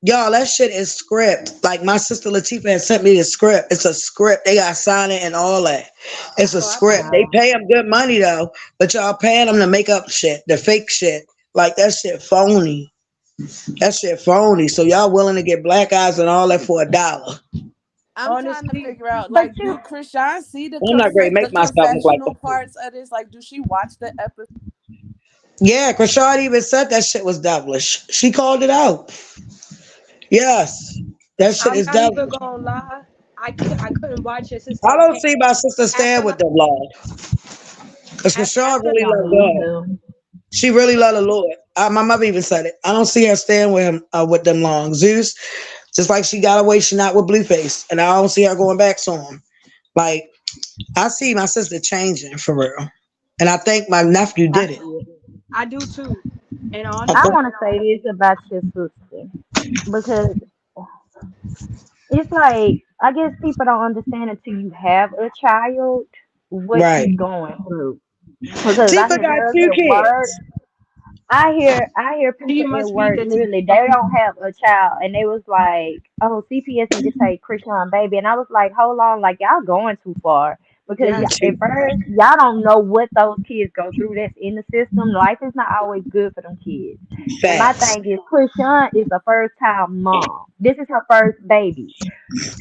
Y'all, that shit is script. Like my sister Latifah had sent me the script. It's a script. They got sign it and all that. It's a Oh, I script. believe They it. Wow. pay them good money though, but y'all paying them to make up shit, the fake shit. Like that shit phony. That shit phony. So y'all willing to get black eyes and all that for $1. I'm trying to Honestly, figure out, But like, you, do Krishan see I'm not great the make myself look like confessional this. parts of this? Like, do she watch the episode? Yeah, Krishad even said that shit was devilish. She called it out. Yes. That shit I'm is not even devilish. gonna lie. I couldn't watch it since I like don't see my sister after stand my with the Lord. Because Krishad after really don't love need God. to. She really love the Lord. My mother even said it. I don't see her stand with him with them long. Zeus, just like she got away, she not with Blueface. And I don't see her going back to him. Like, I see my sister changing for real. And I think my nephew I did it. see it. I do too. And I I think, honestly, want to say this about your sister because it's like I guess people don't understand until you have a child what right. she's going through. Because I Tifa hear got girls two at work. kids. I hear she people at must be work the literally Tifa. they don't have a child and they was like, oh, CPS need to take Krishan baby, and I was like, hold on, like y'all going too far because Yes. at first y'all don't know what those kids go through that's in the system. Life is not always good for them kids. And my Facts. thing is, Krishan is a first time mom. This is her first baby.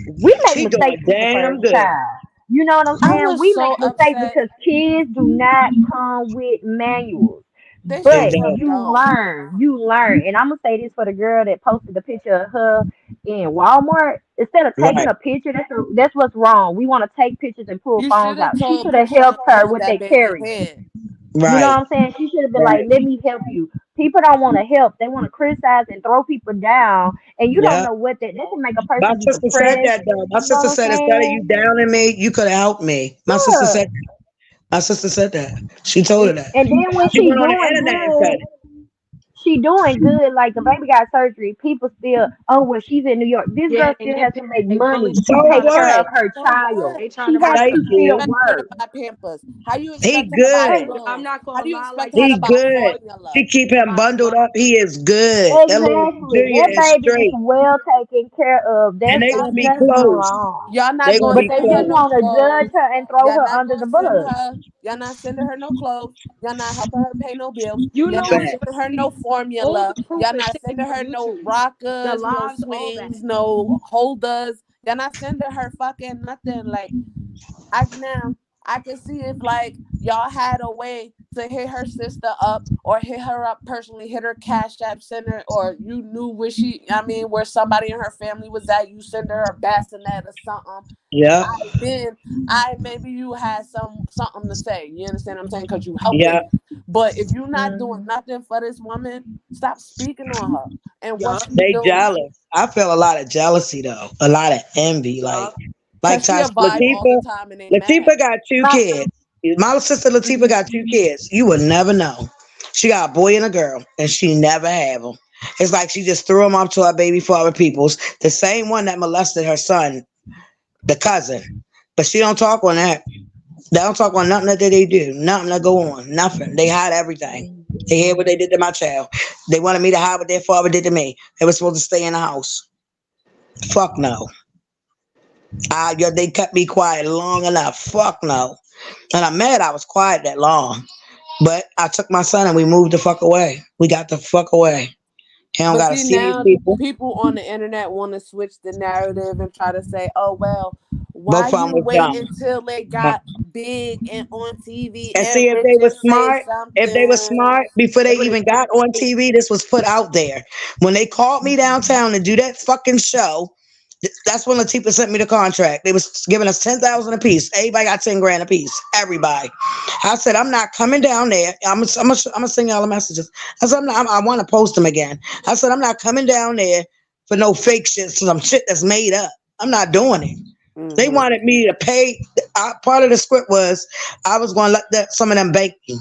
We make She mistakes doing with the damn first good. child. You know what I'm I saying? was We make so mistakes upset. because kids do not come with manuals. They They straight But up don't. you don't. learn, you learn. And I'm gonna say this for the girl that posted the picture of her in Walmart. Instead of taking Right. a picture, that's what's wrong. We want to take pictures and pull You should phones have out. She told should have Krishan helped her hold with that that baby carrying. hand. You know what Right. I'm saying? She should have been like, Right. let me help you. People don't want to help. They want to criticize and throw people down. And you don't Yeah. know what that can make a My person be sister said depressed. that though. My You know sister what I'm said instead of you saying? downing me, you could have helped me. My sister Yeah. said that. My sister said that. She told her It, that. And then when She she went on the doing internet and said good, it. she doing good. Like the baby got surgery. People still, oh well, she's in New York. This Yeah, girl and still has to make they bully money So to take trying to care what? of her so child. what? they trying She to has bully How Thank to you still you. expect her to work. buy Pampers? How you He expect her to buy good. Yo, I'm clothes? not How gonna do you lie, expect like her He to she buy good. formula? She keep him my bundled my up. He is good. That little Exactly. Junior That is baby is straight. well taken care of. And they There's gonna be nothing close. wrong. Y'all not They gonna gonna But be they send her just close. no want to judge clothes. her and throw Y'all her not under gonna the send bus. her. Y'all not sending her no clothes. Y'all not helping her pay no bills. you Y'all know not what's Fact. sending her no crazy? All formula. the proof Y'all is not sitting sending on her no YouTube. The rockers, no lives, all that. swings, no holders. Y'all not sending her fucking nothing. Like I now I can see if like y'all had a way to hit her sister up or hit her up personally, hit her cash app, send her, or you knew where where somebody in her family was at, you send her a bassinet or something. Yep. Then I maybe you had something to say. You understand what I'm saying? Because you helping Yep. me. But if you're not doing Hmm. nothing for this woman, stop speaking on her and what Yup, she's They doing. jealous. I feel a lot of jealousy though. A lot of envy. Like yup. Cause she a Tasha vibe all the Latifah. time and they mad. Latifah got two My, kids. My sister Latifah got two kids. You would never know. She got a boy and a girl, and she never have them. It's like she just threw them up to her baby father peoples. The same one that molested her son, the cousin. But she don't talk on that. They don't talk on nothing that they do. Nothing that go on. Nothing. They hide everything. They hear what they did to my child. They wanted me to hide what their father did to me. They were supposed to stay in the house. Fuck no. They kept me quiet long enough. Fuck no. And I'm mad I was quiet that long. But I took my son and we moved the fuck away. We got the fuck away. He don't But gotta see see these now people. people on the internet want to switch the narrative and try to say, "Oh well, why Both of them you was wait dumb. until they got big and on TV And and see if they were Richard say smart. If they were something?" smart before they They would have even got on TV, this was put out there. When they called me downtown to do that fucking show, that's when Latifah sent me the contract. They was giving us 10,000 a piece. Everybody got 10 grand a piece. Everybody. I said I'm not coming down there. I'm gonna send y'all the messages. I said I want to post them again. I said I'm not coming down there for no fake shit. Some shit that's made up. I'm not doing it. They Mm-hmm. wanted me to pay. Part of the script was I was going to let some of them bank me.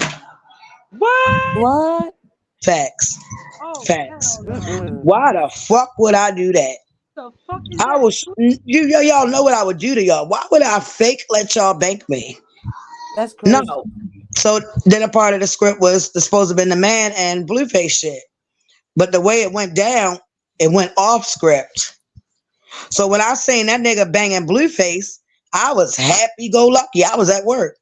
What? What? Facts. Oh Facts. hell no. Mm-mm. Why the fuck would I do that? The fuck is I that? was y'all know what I would do to y'all. Why would I fake let y'all bank me? That's No. crazy. So then a part of the script was supposed to have been the man and Blueface shit. But the way it went down, it went off script. So when I seen that nigga banging Blueface, I was happy go lucky. I was at work.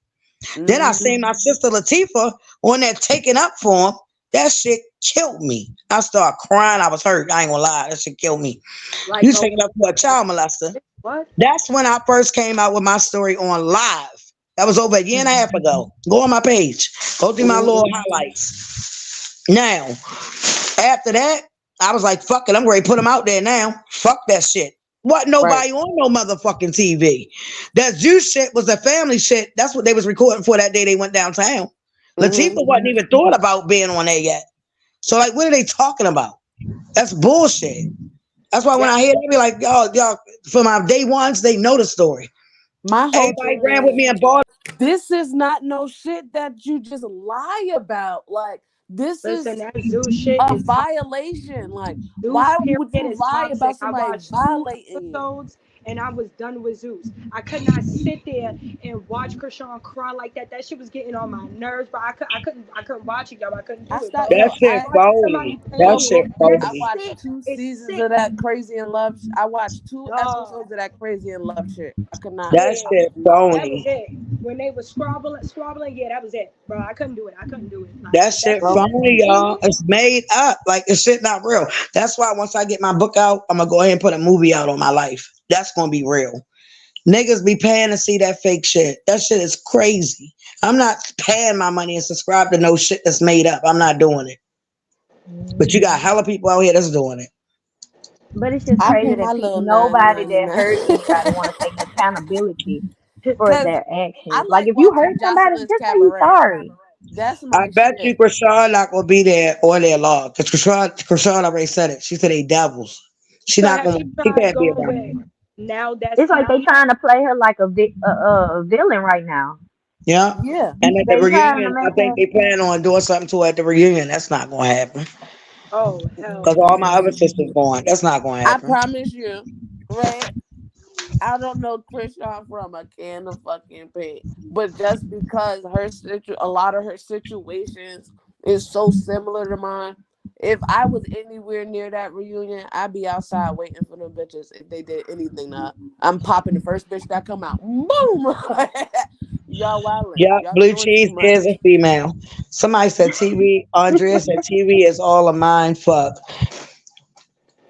Then I Mm-hmm. seen my sister Latifah on there taking up for him. That shit killed me. I started crying. I was hurt. I ain't gonna lie. That shit killed me. Like You a taking up for a child molester. what? That's when I first came out with my story on live. That was over a year and a half ago. Go on my page. Go through my little Mm-hmm. highlights. Now, after that, I was like, fuck it. I'm ready to put him out there now. Fuck that shit. What Right. nobody on no motherfucking TV. That juice shit was a family shit. That's what they was recording for that day they went downtown. Latifah Mm-hmm. wasn't even thought about being on there yet. So like, what are they talking about? That's bullshit. That's why when That I hear they be like, y'all, for my day ones, they know the story. My whole Everybody thing ran with is, me and bought. this is not no shit that you just lie about. Like, this listen, is that Zeus shit a is toxic. violation. Like, Zeus why would period you is lie toxic. about I somebody watched two violating you? episodes and I was done with Zeus. I could not sit there and watch Krishan cry like that. That shit was getting on my nerves, but I couldn't watch it, y'all. I couldn't I do it, bro. stopped. That Yo, shit Watching somebody phony. That pain, shit low key, I it's phony. watched sick. two It's seasons sick. of that Crazy in Love. I watched two Dog. episodes of that Crazy in Love shit. I could not. That Yeah, I could shit not. that was phony. it. When they were squabbling, yeah, that was it, bro. I couldn't do it. I couldn't do it. Like That that shit shit, Bro, phony, y'all. It's made up. Like the shit not real. That's why once I get my book out, I'm gonna go ahead and put a movie out on my life. That's gonna be real. Niggas be paying to see that fake shit. That shit is crazy. I'm not paying my money and subscribe to no shit that's made up. I'm not doing it. But you got Mhm. hella people out here that's doing it. But it's just I crazy pay my that little nobody $9.99. that hurt anybody want to take accountability for Cause their I actions. Like like if you watching hurt somebody, Jocelyn's just say you Cabaret. sorry. That's I my bet you shit. Krishan not gonna be there or their law. Because Krishan already said it. She said they devils. She so not have gonna you she tried can't be going around with them. now that's It's like now they trying to play her like a villain right now. Yeah. Yeah. And at the They trying to reunion, I make think her. they plan on doing something to her at the reunion. That's not gonna happen. oh hell Because no. all my other sisters going. That's not gonna I happen. promise you, right? I don't know Krishan from a can of fucking paint, but just because a lot of her situations is so similar to mine. If I was anywhere near that reunion, I'd be outside waiting for them bitches. If they did anything, to her. I'm popping the first bitch that come out. Boom! Y'all wildin'. Yep, Y'all blue doing too cheese is much. a female. Somebody said TV. Andrea said TV is all a mind fuck.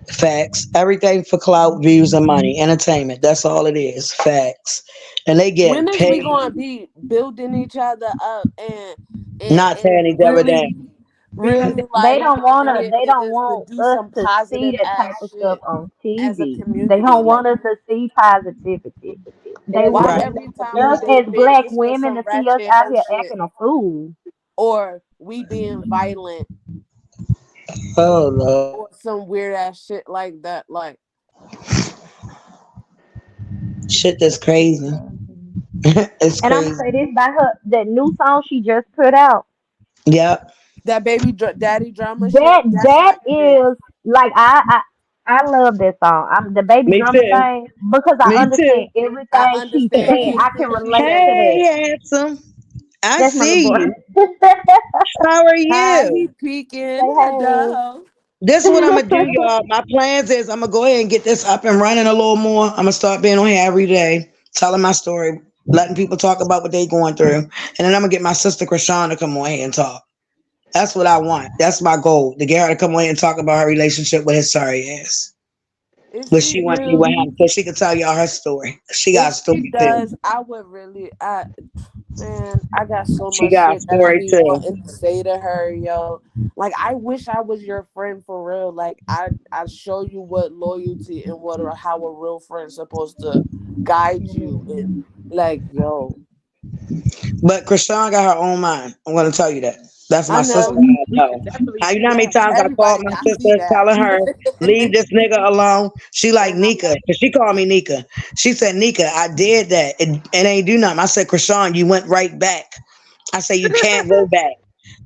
Facts. Everything for clout, views, and money. Entertainment. That's all it is. Facts. And they getting When is we paid, gonna be building each other up not tearing and each other really down. Because really They like don't wanna. being They don't niggas to want do us some to see positive that type ass of stuff shit on as a TV. They community. don't Like, want us to see positivity. They there's why want Right. every time we us get as black famous for women some to see us ratchet out ass here shit acting a fool. or we being violent Oh Lord. or some weird ass shit like that? Like, Shit that's crazy. It's And I'm gonna crazy. say this by her that new song she just put out. Yep. that daddy drama shit, that's That my shit. is like I love that song. I'm the baby Me drummer too. thing because I Me too. understand I everything she's understand saying. I can peaking. She relate said, to that. Hey, handsome. I That's my little see boy. you. How are hi, he you? peeking. Say Duh. This is what I'm gonna do, hey. y'all. My plans is I'm gonna go ahead and get this up and running a little more. I'm gonna start being on here every day, telling my story, letting people talk about what they going through, and then I'm gonna get my sister Krishan to come on here and talk. That's what I want. That's my goal to get her to come on here and talk about her relationship with his sorry ass. If What she she went through with do, him, so she can tell y'all her story. She got if a she story too. does, I would really, man, I got so She much got a shit that I story be too. wanting to say to her, yo. Like, I wish I was your friend for real. Like, I show you what loyalty and how a real friend's supposed to guide you. And like, yo, But Krishan got her own mind. I'm gonna tell you that. That's my I sister. know. I We know. could definitely You see know how many that. times I called Everybody, my I see sister that. telling her, leave this nigga alone. She like And Nika, because she called me Nika. She said, Nika, I did that. It ain't do nothing. I said, Krishan, you went right back. I said, you can't go back.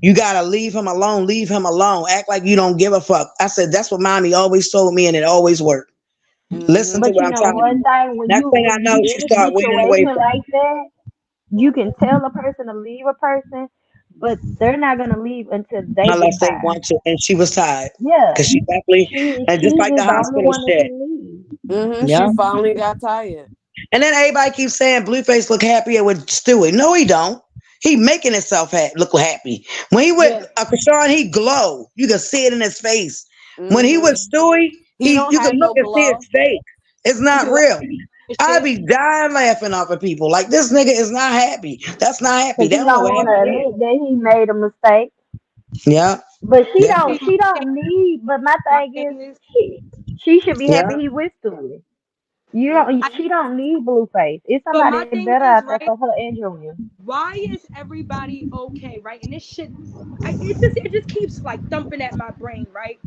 You gotta leave him alone. Leave him alone. Act like you don't give a fuck. I said, that's what mommy always told me, and it always worked. Listen mm-hmm. to But what you I'm know telling one you. thing, when Next you thing I when you know, she in a started winning away situation from me. like that, you can tell a person to leave a person, but they're not gonna leave until they get Unless they tired. want to. And she was tired. Yeah, Because she definitely, and just she's like the just the only hospital one that shit. can leave. Mm-hmm. Yeah. She finally got tired. And then everybody keeps saying Blueface look happier with Stewie. No, he don't. He making himself look happy. When he with Yeah. Krishan, he glow. You can see it in his face. When he with Mm-hmm. Stewie, He don't you can have look no and see glow. it's fake. It's He not be like real. this I shit. be dying laughing off of people. Like this nigga is not happy. That's not happy. Cause They he don't know don't what want happy to is. admit that he made a mistake. Yeah. But she Yeah. don't. See, She don't need. But my my thing is, thing is, she should be Yeah. happy he with Stewie. You don't. Mm-hmm. I, She don't need Blueface. It's but somebody my better thing out there is, for right? her and Junior. Why is everybody okay, right? And this shit, it just keeps like thumping at my brain, right?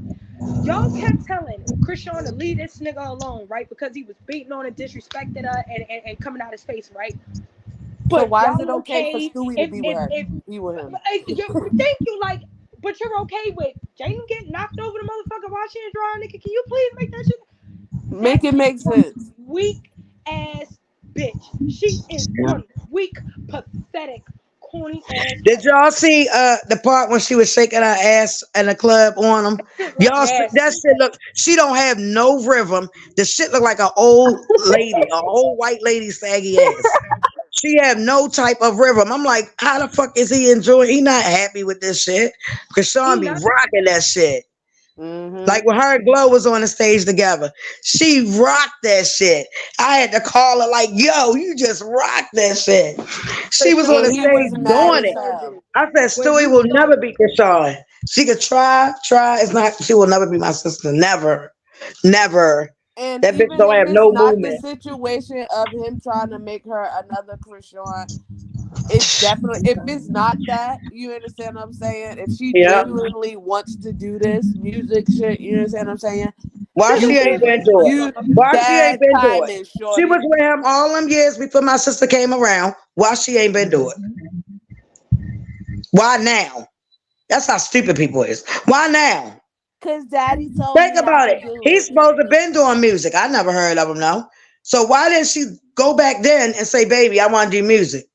Y'all kept telling Krishan to leave this nigga alone, right? Because he was beating on and disrespecting her and coming out his face, right? So But why is it y'all okay for okay Stewie to if be with if her? if Be with him. thank you, like, but you're okay with Jaden getting knocked over the motherfucker washing and drying, nigga. Can you please make that shit? That Make it is make one sense. weak ass bitch. She is Yeah. one weak, pathetic, corny ass Did hoe. y'all see the part when she was shaking her ass in the club on him? Shit look That nasty. shit look. She don't have no rhythm. The shit look like an old lady, an old white lady saggy ass. She have no type of rhythm. I'm like, how the fuck is he enjoying? He not happy with this shit. Cause Sean He be not. rocking that shit. Mm-hmm. Like when her and Glow was on the stage together, she rocked that shit. I had to call her like, "Yo, you just rocked that shit." She was on Krishan the And he never was stage did what mad doing as it. Krishan hell. did. I said, When Stewie you will start, never be Krishan. She could try. It's not. She will never be my sister. Never, never. And That bitch even don't if have it's no not the movement. situation of him trying to make her another Krishan, it's definitely, if it's not that, you understand what I'm saying? If she Yeah. genuinely wants to do this music shit, you understand what I'm saying? Why this she You ain't can, nigga been is do like it? you, a Why she ain't bad been do it? timing, She was shorty. with him all them years before my sister came around. Why she ain't been do it? Why now? That's how stupid people is. Why now? Cause daddy told Think me not about to it. do He's it. supposed to been doing music. I never heard of him though. So why didn't she go back then and say, "Baby, I want to do music"?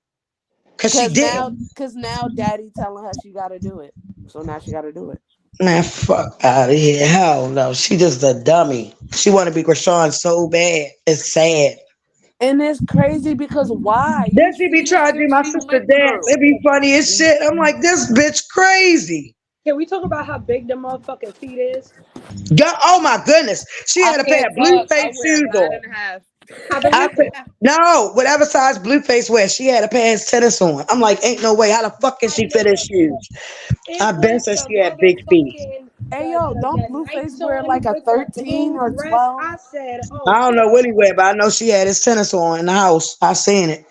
Cause she didn't. Cause now daddy telling her she gotta do it. So now she gotta do it. Man, fuck out of here. Hell no. She just a dummy. She want to be Krishan so bad. It's sad. And it's crazy because why? Then You she be see the trying to do shit my she sister went dance. through. It be funny as shit. I'm like, this bitch crazy. Can we talk about how big the motherfucking feet is? Oh my goodness. She I had a pair can't of blue talk. I face wear shoes nine on. and a half. I I believe said, it. no, whatever size Blueface wears, she had a pair of tennis on. I'm like, ain't no way. How the fuck can My she fit in nigga, shoes? it I've been was said the she had big feet. motherfucking Hey yo, don't the Blueface nights wear on like a with the 13 blue or dress. 12? I said, I oh don't know what he wear, but I know she had his tennis on in the house. I seen it.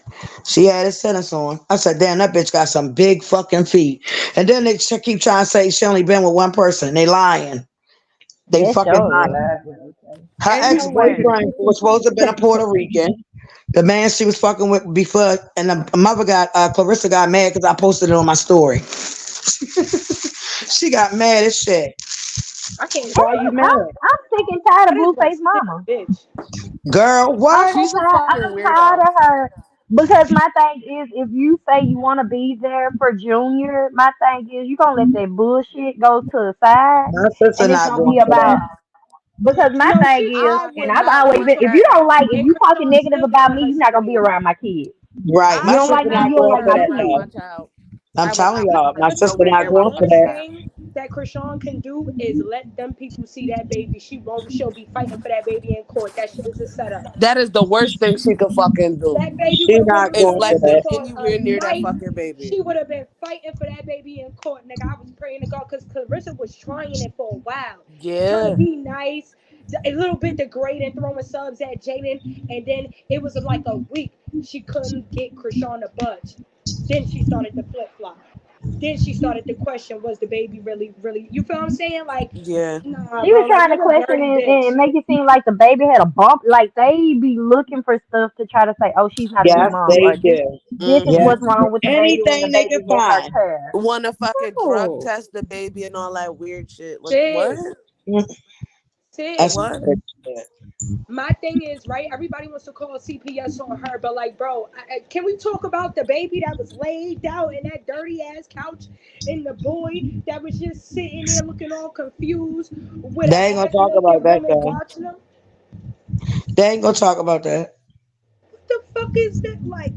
She had his tennis on. I said, damn, that bitch got some big fucking feet. And then they keep trying to say she only been with one person. They lying. They That's fucking sure lying. alive. Her Anyway, ex-boyfriend was supposed to have been a Puerto Rican. The man she was fucking with before, and the mother got, Clarissa got mad because I posted it on my story. She got mad as shit. I can't Why stand you her. mad? I'm sick and tired of That is a Blueface sick Mama. bitch. Girl, I'm what? so she's a tired. fucking I'm tired weirdo. of her. Because my thing is, if you say you want to be there for Junior, my thing is, you gonna let that bullshit go to the side, My sister and it's not gonna going be for that. about. Because my No, thing she's is, I not. and would I've not always want been, if you that. don't like, if And you talking Krishan negative still got about her me, you're not husband gonna be baby. around my kids. Right. You I My don't would sister like me, not not you don't want going like her for my that around though. my kids. child. I'm I would telling not want y'all, her my sister nowhere not near my going for One fucking that. child. thing that Krishan can do is let them people see that baby. She won't. She'll be fighting for that baby in court. That shit is a setup. That is the worst thing she could fucking do. That baby She would have been not Is going released for let if them she that. caught a anywhere near that knife. fucking baby. She would have been fighting for that baby in court, nigga. I was praying to God because Clarissa was trying it for a while, trying to Yeah. be nice, a little bit degrading, throwing subs at Jaden, and then it was like a week she couldn't get Krishan to budge. Then she started to flip flop. Then she started to question, was the baby really, really? You feel what I'm saying? Like, Yeah. nah, She was bro. Like, trying to you're a question dirty and bitch. make it seem like the baby had a bump. Like they be looking for stuff to try to say, "Oh, she's not a good Yes, mom," they or "This, do. this is Mm-hmm. Yes. what's wrong with the baby when the Anything they baby can get her find. care." Want to fucking drug No, test the baby and all that weird shit. Like what? Sis, That's sis. What? weird shit. My thing is, right? Everybody wants to call CPS on her, but like, bro, can we talk about the baby that was laid out in that dirty ass couch, and the boy that was just sitting there looking all confused with a They ain't gonna half talk about naked that woman though. watching him? They ain't gonna talk about that. What the fuck is that? Like,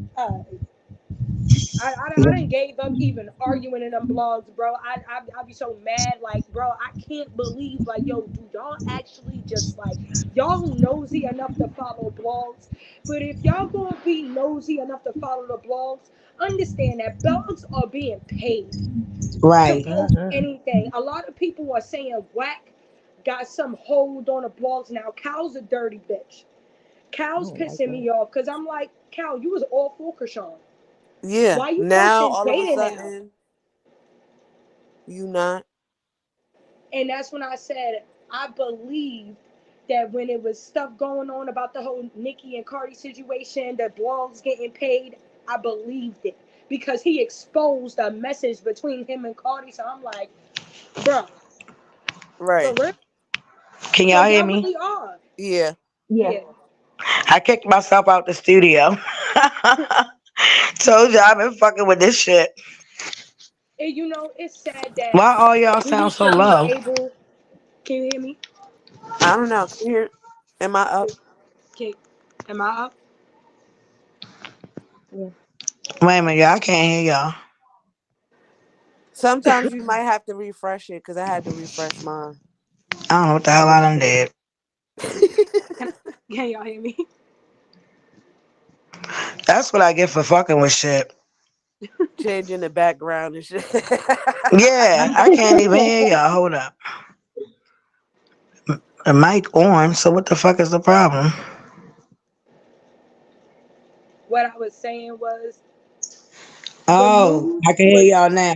I didn't gave up even arguing in them blogs, bro. I be so mad, like, bro, I can't believe, like, yo, do y'all actually just like y'all nosy enough to follow blogs? But if y'all gonna be nosy enough to follow the blogs, understand that blogs are being paid to Right. post anything. A lot of people are saying whack got some hold on the blogs now. Cal's a dirty bitch. I Cal's don't like pissing that. me off because I'm like, Cal, you was all for Krishan. Yeah. Why you Now posting all of a Jaden now? sudden you not. And that's when I said I believed that when it was stuff going on about the whole Nicki and Cardi situation, the blogs getting paid, I believed it because he exposed a message between him and Cardi. So I'm like, bro, for Right. real? Can So y'all hear y'all me? really are. Yeah. Yeah, Yeah. I kicked myself out the studio. Told you I've been fucking with this shit. And you know, it's sad that Why all y'all we sound used so to be low? able. Can you hear me? I don't know. Can you hear? Am I up? Can, am I up? yeah. Wait a minute, y'all. I can't hear y'all. Sometimes you might have to refresh it because I had to refresh mine. I don't know what the hell I done did. Can, can y'all hear me? That's what I get for fucking with shit. Changing the background and shit. Yeah, I can't even hear y'all. Hold up. The mic on, so what the fuck is the problem? What I was saying was the Oh, news I can hear was y'all now.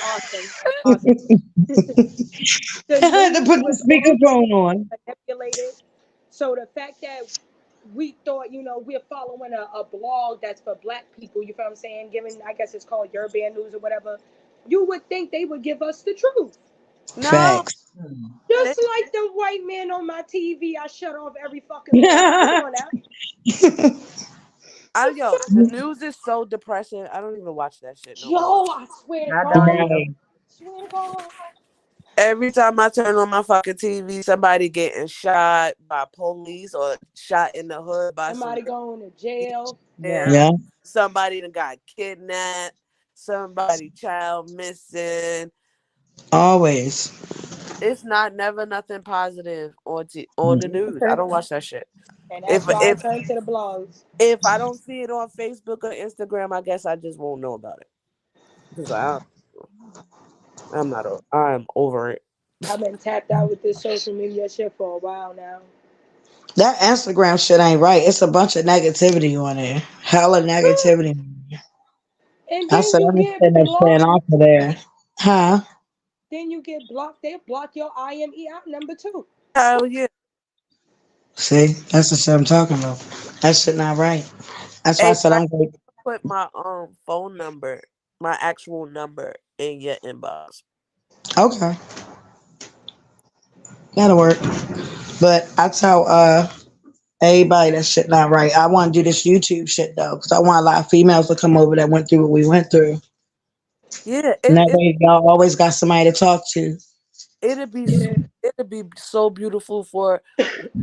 awesome. Awesome. The I had to news put the was always speakerphone on. manipulated. So the fact that we thought, we're following a blog that's for black people, you feel what I'm saying? Given, I guess it's called Your Band News or whatever, you would think they would give us the truth. No. Facts. They, Just like the white man on my TV, I shut off every fucking morning. Come on now. The the fuck? news is so depressing. I don't even watch that shit no more. Yo, I swear to I don't God. either. Right. Swear to God. Every time I turn on my fucking TV, somebody getting shot by police or shot in the hood by some Somebody going to jail. Yeah. there. Yeah, Somebody that got kidnapped. Somebody child missing. always. It's not never nothing positive on the news. I don't watch that shit. And If that's why I if turned to the blogs. if I don't see it on Facebook or Instagram, I guess I just won't know about it because I'm not. I'm over it. I've been tapped out with this social media shit for a while now. That Instagram shit ain't right. It's a bunch of negativity on there. Hella negativity. And I then said, you I'm just get sitting there staying blocked. off of there. Huh? Then you get blocked. They block your IME out number two. Hell yeah. See, that's the shit I'm talking about. That shit not right. That's why I Hey, said Black, I'm like, put my phone number, my actual number in your inbox. okay, that'll work. But I tell everybody that shit not right. I want to do this YouTube shit though, because I want a lot of females to come over that went through what we went through. Yeah, And that way y'all always got somebody to talk to. it'd be Yeah. it'd be so beautiful for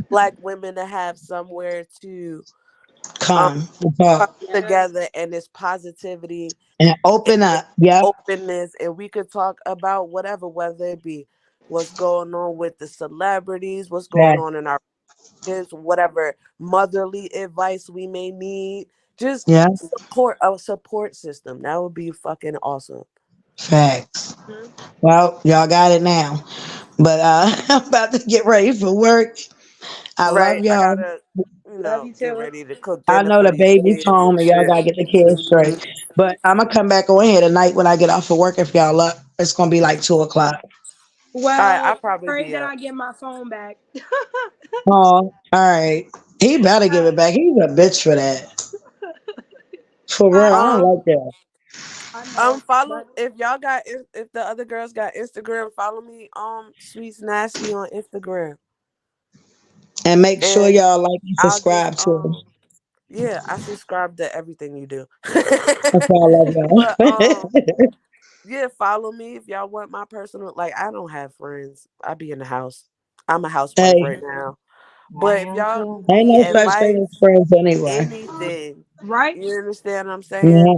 Black women to have somewhere to um Come and come talk Yes. together, and this positivity and and open up. Yep. openness, and we could talk about whether it be what's going on with the celebrities, what's going That. on in our relationships, whatever motherly advice we may need. Just Yeah. support system. That would be fucking awesome. Facts. Hmm. Well, y'all got it now. But I'm about to get ready for work. I love Right. I y'all. gotta, Love you get too. ready to cook I dinner know for the these baby's kids home and and y'all shit. gotta get the kids straight. But I'm gonna come back on here tonight when I get off of work. If y'all up, it's gonna be like 2 o'clock. All right, Well, I'll probably pray be that up. I get my phone back. Oh, all right. He better give it back. He's a bitch for that. For real, I I don't know, Um, like that. I know, follow but if y'all got if the other girls got Instagram, follow me. Sweets Nasty on Instagram, And make sure and y'all like and I'll just subscribe to. yeah, I subscribe to everything you do. That's why I But love y'all. yeah, follow me if y'all want my personal. Like I don't have friends. I be in the house. I'm a housewife Hey, right now. I But if am y'all too. ain't need no such thing as advice, friends anyway. anything, right? you understand what I'm saying? Yeah.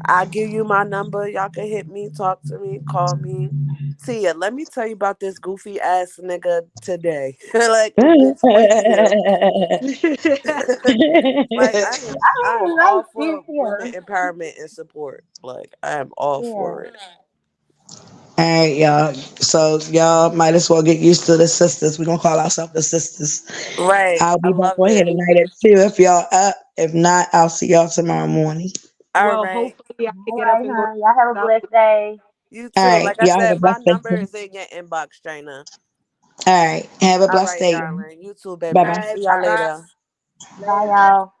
I give you my number. Y'all can hit me, talk to me, call me. Tia, let me tell you about this goofy ass nigga today. Like, bitch, what's new? Like, I I am really all like this for women here. empowerment and support. Like, I am all Yeah. for it. All right, y'all. So y'all might as well get used to the sisters. We're gonna call ourselves the sisters. Right. I'll I be back love on here it. tonight at 2 if y'all up. If not, I'll see y'all tomorrow morning. All Well, right. hopefully I can All get up right, and go. huh? Y'all have a To blessed day. You All too. right, Like I y'all have said, a my blessed day number too. is in your inbox, Trina. All right, have a All blessed right, day. darling. You too, Bye baby. bye. All right, See y'all bye. later. Bye, y'all.